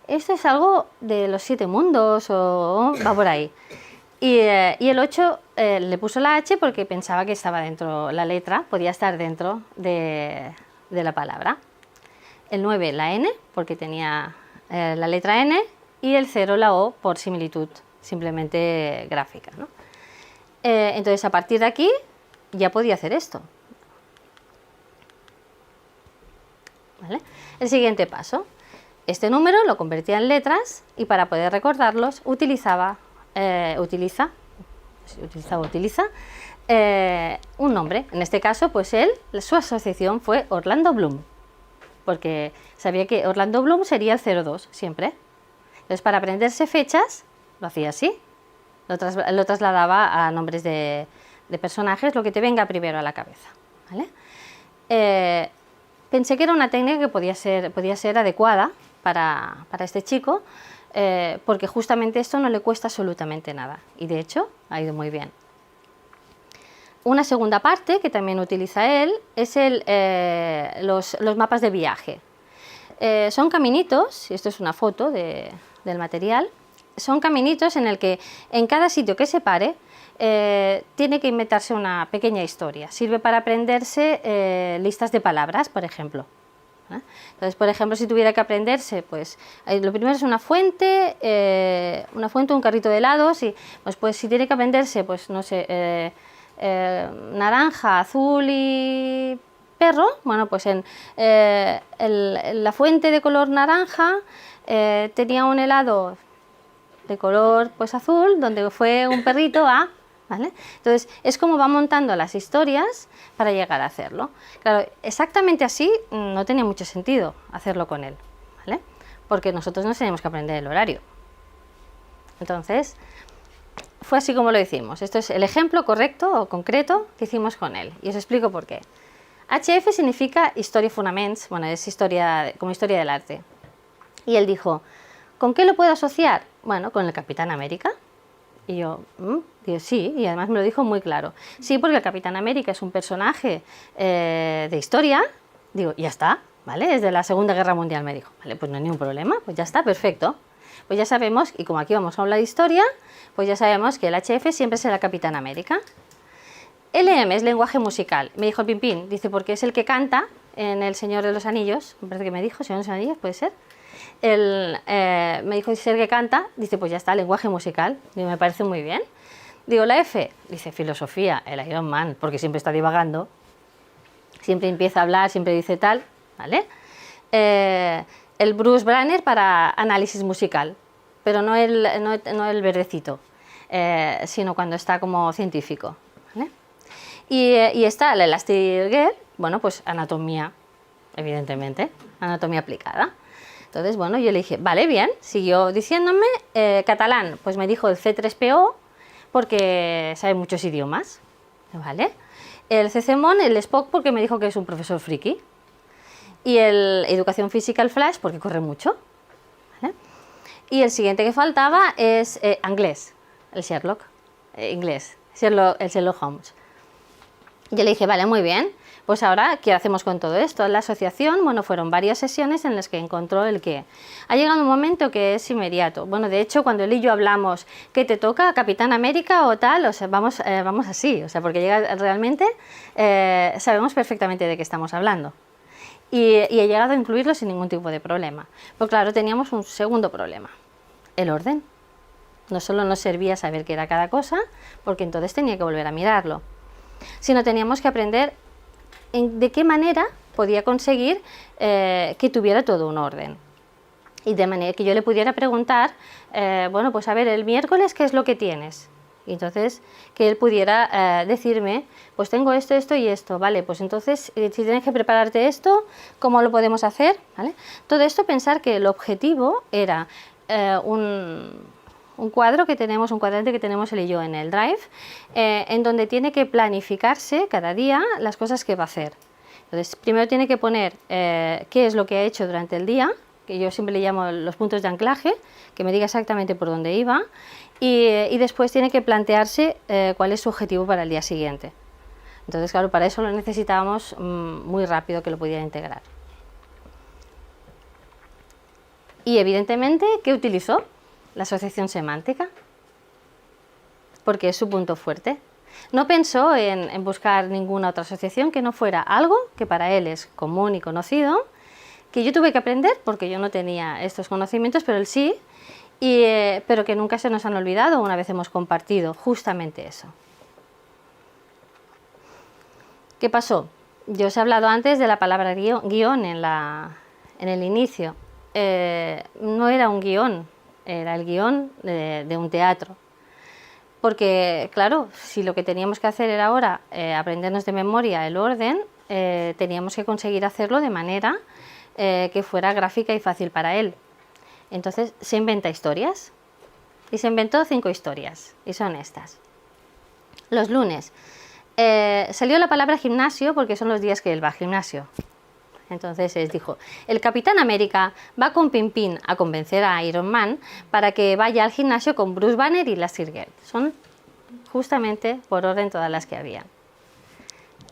Esto es algo de los 7 mundos o va por ahí. Y el 8 le puso la H porque pensaba que estaba dentro, la letra podía estar dentro de la palabra. El 9 la N porque tenía la letra N y el 0 la O por similitud simplemente gráfica, ¿no? Entonces a partir de aquí ya podía hacer esto. ¿Vale? El siguiente paso. Este número lo convertía en letras y para poder recordarlos utiliza un nombre. En este caso, pues su asociación fue Orlando Bloom, porque sabía que Orlando Bloom sería el 02 siempre. Entonces, para aprenderse fechas, lo hacía así. Lo trasladaba a nombres de personajes, lo que te venga primero a la cabeza, ¿vale? Pensé que era una técnica que podía ser adecuada para este chico, porque justamente esto no le cuesta absolutamente nada y de hecho ha ido muy bien. Una segunda parte que también utiliza él es los mapas de viaje. Son caminitos, y esto es una foto del material, son caminitos en el que en cada sitio que se pare tiene que inventarse una pequeña historia. Sirve para aprenderse listas de palabras, por ejemplo. Entonces, por ejemplo, si tuviera que aprenderse, pues lo primero es una fuente, un carrito de helados, y pues si tiene que aprenderse, pues no sé, naranja, azul y perro, bueno, pues en la fuente de color naranja tenía un helado de color pues azul, donde fue un perrito a... ¿Vale? Entonces, es como va montando las historias para llegar a hacerlo. Claro, exactamente así no tenía mucho sentido hacerlo con él, ¿vale? Porque nosotros nos tenemos que aprender el horario. Entonces, fue así como lo hicimos. Esto es el ejemplo correcto o concreto que hicimos con él. Y os explico por qué. HF significa Historia Fonaments, bueno, es como historia del arte. Y él dijo, ¿con qué lo puedo asociar? Bueno, con el Capitán América. Y yo, digo, sí, y además me lo dijo muy claro. Sí, porque el Capitán América es un personaje de historia. Digo, ya está, ¿vale? Es de la Segunda Guerra Mundial, me dijo. Vale, pues no hay ningún problema, pues ya está, perfecto. Pues ya sabemos, y como aquí vamos a hablar de historia, pues ya sabemos que el HF siempre será Capitán América. LM es lenguaje musical. Me dijo el Pimpín, dice, porque es el que canta en El Señor de los Anillos. Me parece que me dijo, Señor de los Anillos, puede ser. Me dijo, si es el que canta, dice, pues ya está, lenguaje musical. Digo, me parece muy bien. Digo, la F, dice, filosofía, el Iron Man, porque siempre está divagando. Siempre empieza a hablar, siempre dice tal, ¿vale? El Bruce Banner para análisis musical, pero no el verdecito, sino cuando está como científico, ¿vale? Y está la Elastic Girl, bueno, pues anatomía, evidentemente, anatomía aplicada. Entonces, bueno, yo le dije, vale, bien, siguió diciéndome, catalán, pues me dijo el C3PO, porque sabe muchos idiomas, ¿vale? El CCMON, el Spock, porque me dijo que es un profesor friki. Y el educación física, el Flash, porque corre mucho, ¿vale? Y el siguiente que faltaba es inglés, el Sherlock, inglés, el Sherlock Holmes. Yo le dije, vale, muy bien, Pues ahora, ¿qué hacemos con todo esto? La asociación, bueno, fueron varias sesiones en las que encontró el qué. Ha llegado un momento que es inmediato. Bueno, de hecho, cuando él y yo hablamos, ¿qué te toca? ¿Capitán América o tal? O sea, vamos así, o sea, porque realmente sabemos perfectamente de qué estamos hablando. Y he llegado a incluirlo sin ningún tipo de problema. Pues claro, teníamos un segundo problema, el orden. No solo nos servía saber qué era cada cosa, porque entonces tenía que volver a mirarlo, sino teníamos que aprender de qué manera podía conseguir que tuviera todo un orden. Y de manera que yo le pudiera preguntar, bueno, pues a ver, el miércoles, ¿qué es lo que tienes? Y entonces que él pudiera decirme, pues tengo esto, esto y esto, ¿vale? Pues entonces, si tienes que prepararte esto, ¿cómo lo podemos hacer? ¿Vale? Todo esto, pensar que el objetivo era un cuadro que tenemos, un cuadrante que tenemos él y yo en el Drive, en donde tiene que planificarse cada día las cosas que va a hacer. Entonces, primero tiene que poner qué es lo que ha hecho durante el día, que yo siempre le llamo los puntos de anclaje, que me diga exactamente por dónde iba, y después tiene que plantearse cuál es su objetivo para el día siguiente. Entonces, claro, para eso lo necesitábamos muy rápido que lo pudiera integrar. Y evidentemente, ¿qué utilizó? La asociación semántica, porque es su punto fuerte. No pensó en buscar ninguna otra asociación que no fuera algo que para él es común y conocido, que yo tuve que aprender porque yo no tenía estos conocimientos, pero él sí, pero que nunca se nos han olvidado una vez hemos compartido justamente eso. ¿Qué pasó? Yo os he hablado antes de la palabra guión en el inicio. No era un guión, era el guión de un teatro. Porque, claro, si lo que teníamos que hacer era ahora aprendernos de memoria el orden, teníamos que conseguir hacerlo de manera que fuera gráfica y fácil para él. Entonces se inventa historias. Y se inventó 5 historias, y son estas. Los lunes. Salió la palabra gimnasio porque son los días que él va al gimnasio. Entonces dijo, el Capitán América va con Pimpin a convencer a Iron Man para que vaya al gimnasio con Bruce Banner y Elastigirl. Son justamente por orden todas las que había.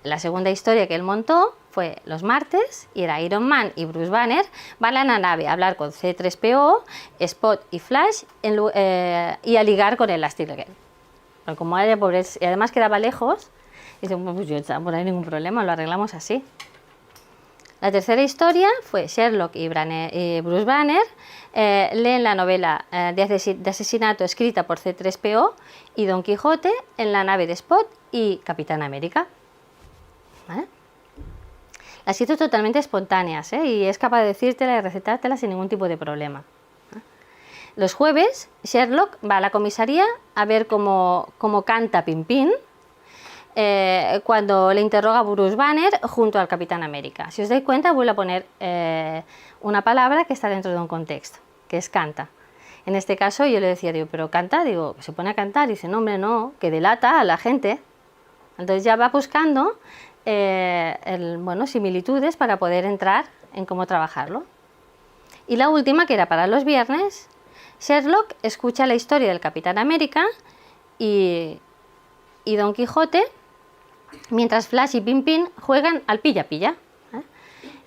La segunda historia que él montó fue los martes, y era Iron Man y Bruce Banner van a la nave a hablar con C-3PO, Spot y Flash y a ligar con Elastigirl. Pero como era pobre, y además quedaba lejos, dice, bueno, pues yo no hay ningún problema, lo arreglamos así. La tercera historia fue Sherlock y Bruce Banner leen la novela de asesinato escrita por C-3PO y Don Quijote en la nave de Spot y Capitán América. ¿Vale? Las hizo totalmente espontáneas, y es capaz de decírtela y recetártela sin ningún tipo de problema. Los jueves, Sherlock va a la comisaría a ver cómo canta Pimpin cuando le interroga a Bruce Banner junto al Capitán América. Si os dais cuenta, vuelvo a poner una palabra que está dentro de un contexto, que es canta. En este caso yo le decía, digo, pero canta, digo, se pone a cantar, y dice, no, hombre, no, que delata a la gente. Entonces ya va buscando similitudes para poder entrar en cómo trabajarlo. Y la última, que era para los viernes, Sherlock escucha la historia del Capitán América y Don Quijote, mientras Flash y Pimpin juegan al pilla-pilla.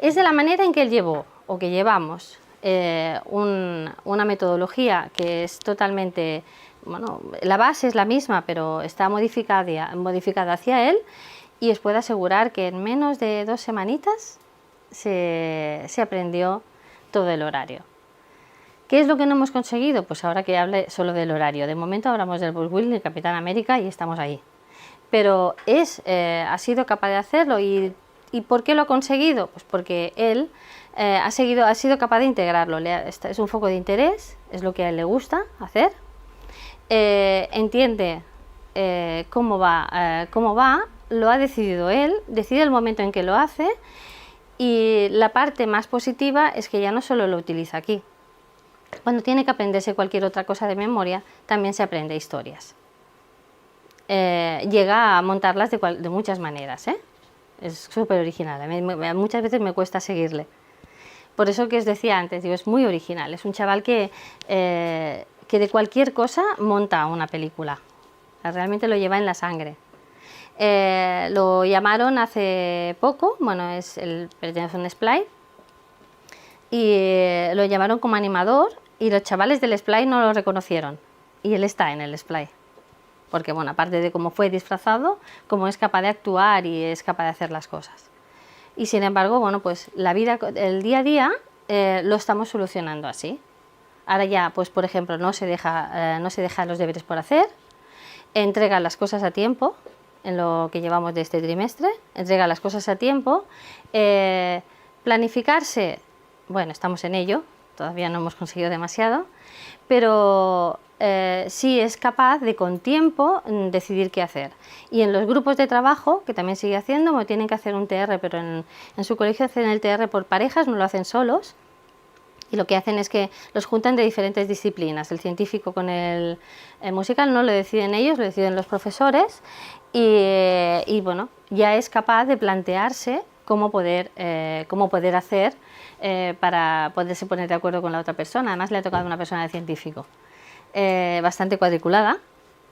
Es de la manera en que él llevó, o que llevamos, una metodología que es totalmente, bueno, la base es la misma, pero está modificada hacia él, y os puedo asegurar que en menos de 2 semanitas se aprendió todo el horario. ¿Qué es lo que no hemos conseguido? Pues ahora que hable solo del horario. De momento hablamos del Bruce Willis, del Capitán América, y estamos ahí. Pero ha sido capaz de hacerlo. ¿Y por qué lo ha conseguido? Pues porque él ha sido capaz de integrarlo. Es un foco de interés, es lo que a él le gusta hacer. Entiende cómo va, lo ha decidido él, decide el momento en que lo hace, y la parte más positiva es que ya no solo lo utiliza aquí. Cuando tiene que aprenderse cualquier otra cosa de memoria, también se aprende historias. Llega a montarlas de muchas maneras, es súper original, muchas veces me cuesta seguirle. Por eso que os decía antes, digo, es muy original, es un chaval que de cualquier cosa monta una película, realmente lo lleva en la sangre. Lo llamaron hace poco, bueno, pertenece a un SPLAY, y lo llamaron como animador, y los chavales del SPLAY no lo reconocieron, y él está en el SPLAY. Porque, bueno, aparte de cómo fue disfrazado, cómo es capaz de actuar y es capaz de hacer las cosas. Y sin embargo, bueno, pues la vida, el día a día, lo estamos solucionando así. Ahora ya, pues por ejemplo, no se deja los deberes por hacer, entrega las cosas a tiempo, en lo que llevamos de este trimestre, entrega las cosas a tiempo, planificarse, bueno, estamos en ello, todavía no hemos conseguido demasiado, pero sí es capaz de con tiempo decidir qué hacer. Y en los grupos de trabajo, que también sigue haciendo, bueno, tienen que hacer un TR, pero en su colegio hacen el TR por parejas, no lo hacen solos. Y lo que hacen es que los juntan de diferentes disciplinas. El científico con el musical no lo deciden ellos, lo deciden los profesores. Y bueno, ya es capaz de plantearse cómo poder hacer para poderse poner de acuerdo con la otra persona. Además le ha tocado a una persona de científico, bastante cuadriculada,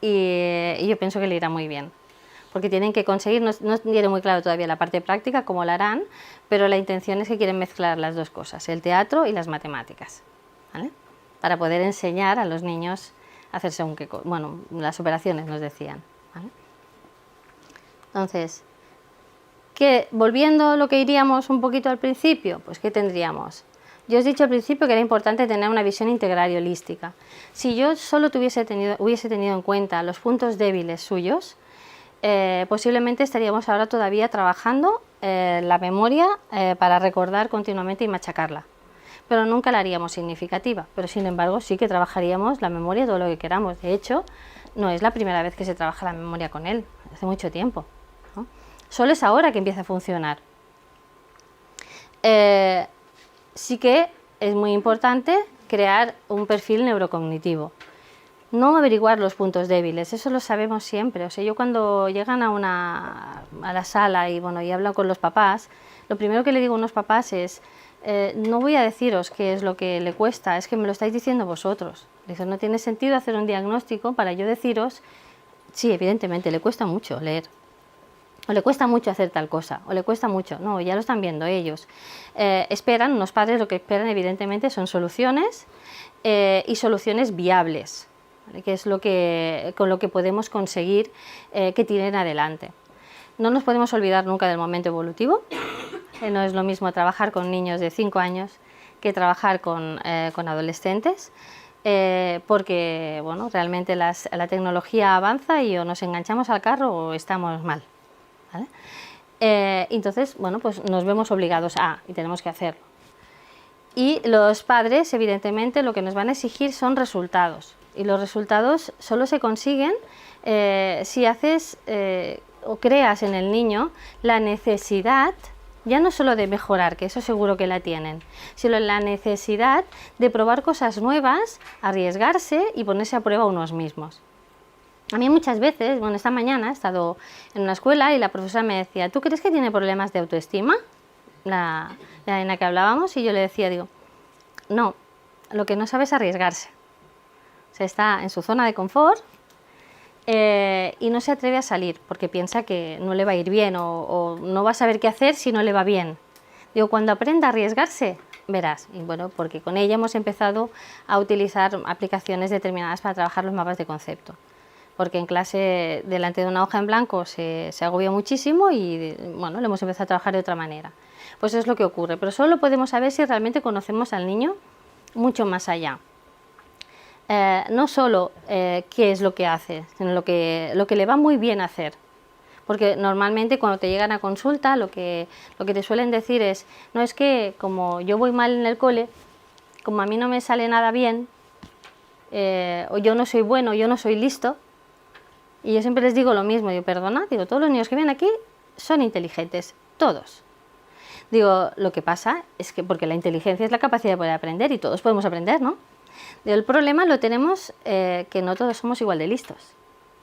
y yo pienso que le irá muy bien. Porque tienen que conseguir, no tiene muy claro todavía la parte práctica, cómo la harán, pero la intención es que quieren mezclar las dos cosas, el teatro y las matemáticas, ¿vale? Para poder enseñar a los niños a hacer según qué, bueno, las operaciones nos decían, ¿vale? Entonces, volviendo a lo que iríamos un poquito al principio, pues ¿qué tendríamos? Yo os he dicho al principio que era importante tener una visión integral y holística. Si yo solo hubiese tenido en cuenta los puntos débiles suyos, posiblemente estaríamos ahora todavía trabajando la memoria para recordar continuamente y machacarla, pero nunca la haríamos significativa. Pero sin embargo sí que trabajaríamos la memoria todo lo que queramos. De hecho, no es la primera vez que se trabaja la memoria con él, hace mucho tiempo, ¿no? Solo es ahora que empieza a funcionar. Sí que es muy importante crear un perfil neurocognitivo. No averiguar los puntos débiles, eso lo sabemos siempre. O sea, yo cuando llegan a la sala y hablan con los papás, lo primero que le digo a unos papás es, no voy a deciros qué es lo que le cuesta, es que me lo estáis diciendo vosotros. Dice, no tiene sentido hacer un diagnóstico para yo deciros, sí, evidentemente, le cuesta mucho leer, o le cuesta mucho hacer tal cosa, o le cuesta mucho. No, ya lo están viendo ellos. Esperan, unos padres lo que esperan evidentemente son soluciones y soluciones viables, que es con lo que podemos conseguir que tiren adelante. No nos podemos olvidar nunca del momento evolutivo. No es lo mismo trabajar con niños de 5 años que trabajar con adolescentes, porque bueno, realmente la tecnología avanza y o nos enganchamos al carro o estamos mal, ¿vale? Entonces, bueno, pues nos vemos obligados y tenemos que hacerlo. Y los padres, evidentemente, lo que nos van a exigir son resultados. Y los resultados solo se consiguen si haces o creas en el niño la necesidad, ya no solo de mejorar, que eso seguro que la tienen, sino la necesidad de probar cosas nuevas, arriesgarse y ponerse a prueba unos mismos. A mí muchas veces, bueno, esta mañana he estado en una escuela y la profesora me decía, ¿tú crees que tiene problemas de autoestima? La nena que hablábamos, y yo le decía, digo, no, lo que no sabe es arriesgarse. Se está en su zona de confort y no se atreve a salir porque piensa que no le va a ir bien o no va a saber qué hacer si no le va bien. Digo, cuando aprenda a arriesgarse, verás. Y bueno, porque con ella hemos empezado a utilizar aplicaciones determinadas para trabajar los mapas de concepto. Porque en clase, delante de una hoja en blanco, se agobia muchísimo y bueno, le hemos empezado a trabajar de otra manera. Pues eso es lo que ocurre, pero solo podemos saber si realmente conocemos al niño mucho más allá. No solo qué es lo que hace, sino lo que le va muy bien hacer. Porque normalmente cuando te llegan a consulta lo que te suelen decir es, no, es que como yo voy mal en el cole, como a mí no me sale nada bien, o yo no soy bueno, yo no soy listo. Y yo siempre les digo lo mismo, digo, perdona, digo, todos los niños que vienen aquí son inteligentes, todos. Digo, lo que pasa es que porque la inteligencia es la capacidad de poder aprender y todos podemos aprender, ¿no? Digo, el problema lo tenemos que no todos somos igual de listos.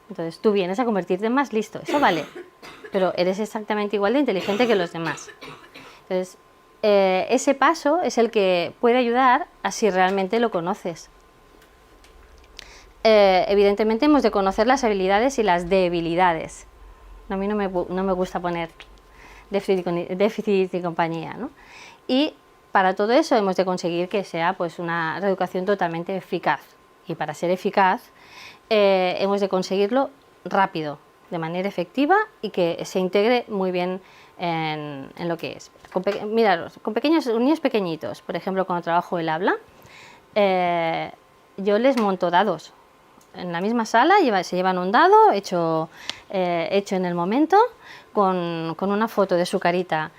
Entonces tú vienes a convertirte en más listo, eso vale, pero eres exactamente igual de inteligente que los demás. Entonces ese paso es el que puede ayudar a si realmente lo conoces. Evidentemente hemos de conocer las habilidades y las debilidades. A mí no me gusta poner déficit y compañía, ¿no? Y para todo eso hemos de conseguir que sea pues una reeducación totalmente eficaz. Y para ser eficaz hemos de conseguirlo rápido, de manera efectiva y que se integre muy bien en lo que es. Miraros, con niños pequeñitos, por ejemplo, cuando trabajo el habla, yo les monto dados. En la misma sala se llevan un dado hecho en el momento, con una foto de su carita,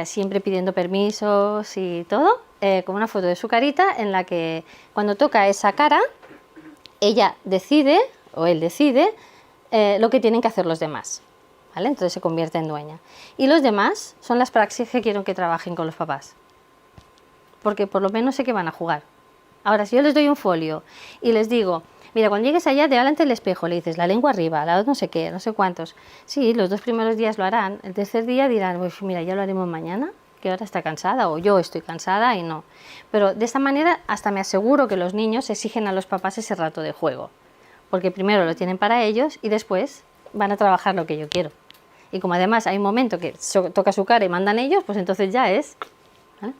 siempre pidiendo permisos y todo, con una foto de su carita en la que cuando toca esa cara, ella decide, o él decide, lo que tienen que hacer los demás. ¿Vale? Entonces se convierte en dueña. Y los demás son las praxis que quiero que trabajen con los papás. Porque por lo menos sé que van a jugar. Ahora, si yo les doy un folio y les digo, mira, cuando llegues allá, delante del espejo, le dices la lengua arriba, la no sé qué, no sé cuántos. Sí, los 2 primeros días lo harán. El tercer día dirán, pues mira, ya lo haremos mañana, que ahora está cansada, o yo estoy cansada y no. Pero de esta manera hasta me aseguro que los niños exigen a los papás ese rato de juego. Porque primero lo tienen para ellos y después van a trabajar lo que yo quiero. Y como además hay un momento que toca su cara y mandan ellos, pues entonces ya es. ¿Vale?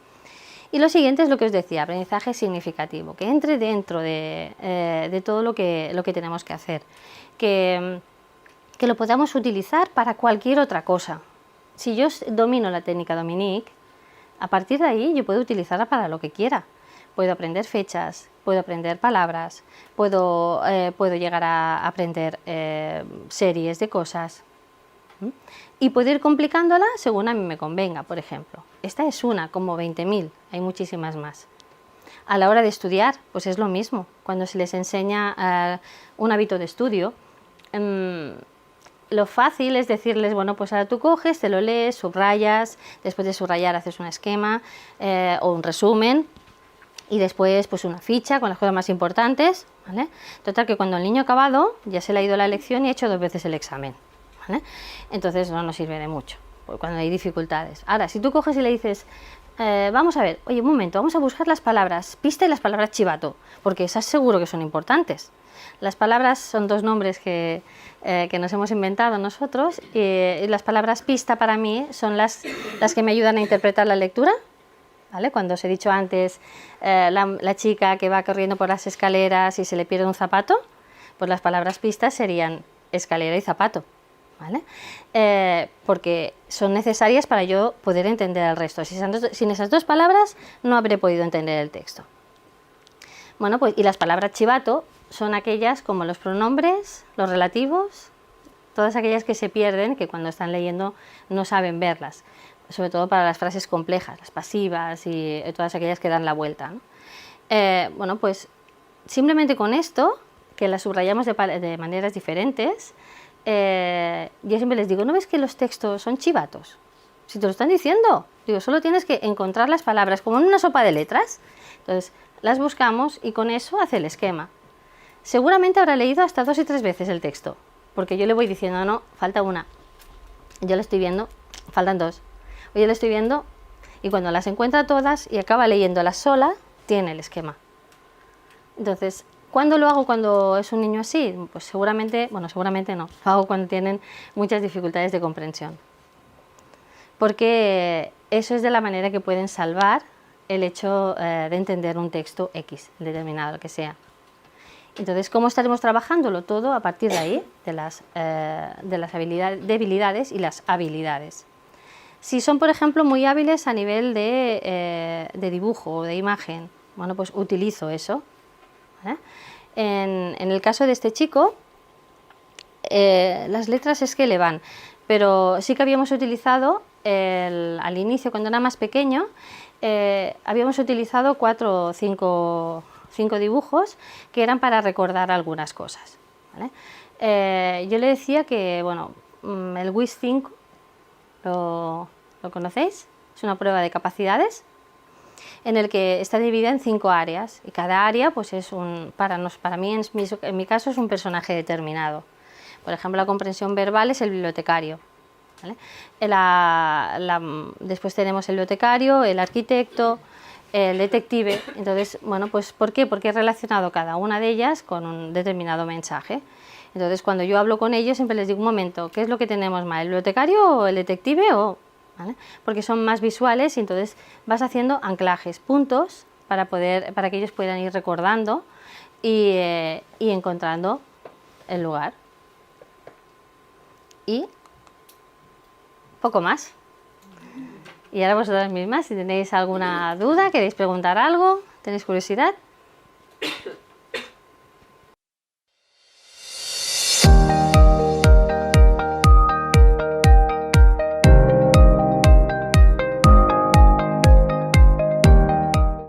Y lo siguiente es lo que os decía, aprendizaje significativo, que entre dentro de todo lo que tenemos que hacer, que lo podamos utilizar para cualquier otra cosa. Si yo domino la técnica Dominique, a partir de ahí yo puedo utilizarla para lo que quiera. Puedo aprender fechas, puedo aprender palabras, puedo llegar a aprender series de cosas. Y puedo ir complicándola según a mí me convenga, por ejemplo. Esta es una, como 20.000, hay muchísimas más. A la hora de estudiar, pues es lo mismo. Cuando se les enseña un hábito de estudio, lo fácil es decirles, bueno, pues ahora tú coges, te lo lees, subrayas, después de subrayar haces un esquema o un resumen y después pues una ficha con las cosas más importantes, ¿vale? Total que cuando el niño ha acabado, ya se le ha ido la lección y ha hecho 2 veces el examen. ¿Vale? Entonces no nos sirve de mucho cuando hay dificultades. Ahora, si tú coges y le dices, vamos a ver, oye, un momento, vamos a buscar las palabras pista y las palabras chivato, porque esas seguro que son importantes. Las palabras son 2 nombres que nos hemos inventado nosotros y las palabras pista para mí son las que me ayudan a interpretar la lectura. ¿Vale? Cuando os he dicho antes la chica que va corriendo por las escaleras y se le pierde un zapato, pues las palabras pistas serían escalera y zapato. ¿Vale? Porque son necesarias para yo poder entender el resto. Sin esas 2 palabras no habré podido entender el texto. Bueno, pues y las palabras chivato son aquellas como los pronombres, los relativos, todas aquellas que se pierden, que cuando están leyendo no saben verlas, sobre todo para las frases complejas, las pasivas y todas aquellas que dan la vuelta, ¿no? Bueno, pues simplemente con esto, que las subrayamos de maneras diferentes, yo siempre les digo, ¿no ves que los textos son chivatos? Si te lo están diciendo, digo, solo tienes que encontrar las palabras como en una sopa de letras. Entonces las buscamos y con eso hace el esquema. Seguramente habrá leído hasta 2 y 3 veces el texto, porque yo le voy diciendo, no, falta una. Yo la estoy viendo, faltan 2. O yo la estoy viendo y cuando las encuentra todas y acaba leyéndolas sola, tiene el esquema. Entonces, ¿cuándo lo hago cuando es un niño así? Pues seguramente no, lo hago cuando tienen muchas dificultades de comprensión. Porque eso es de la manera que pueden salvar el hecho de entender un texto X, determinado, que sea. Entonces, ¿cómo estaremos trabajándolo? Todo a partir de ahí, de las debilidades y las habilidades. Si son, por ejemplo, muy hábiles a nivel de dibujo o de imagen, bueno, pues utilizo eso. ¿Vale? En el caso de este chico, las letras es que le van, pero sí que habíamos utilizado, al inicio, cuando era más pequeño, habíamos utilizado 4 o 5 dibujos que eran para recordar algunas cosas. ¿Vale? Yo le decía que, bueno, el WIS 5, ¿lo conocéis? Es una prueba de capacidades en el que está dividida en 5 áreas y cada área pues es para mí en mi caso es un personaje determinado. Por ejemplo, la comprensión verbal es el bibliotecario, ¿vale? Después tenemos el bibliotecario, el arquitecto, el detective. Entonces, bueno, pues ¿por qué? Porque he relacionado cada una de ellas con un determinado mensaje. Entonces, cuando yo hablo con ellos, siempre les digo, un momento, ¿qué es lo que tenemos mal? ¿El bibliotecario o el detective? ¿Vale? Porque son más visuales y entonces vas haciendo anclajes, puntos, para que ellos puedan ir recordando y encontrando el lugar. Y poco más. Y ahora vosotras mismas, si tenéis alguna duda, queréis preguntar algo, tenéis curiosidad.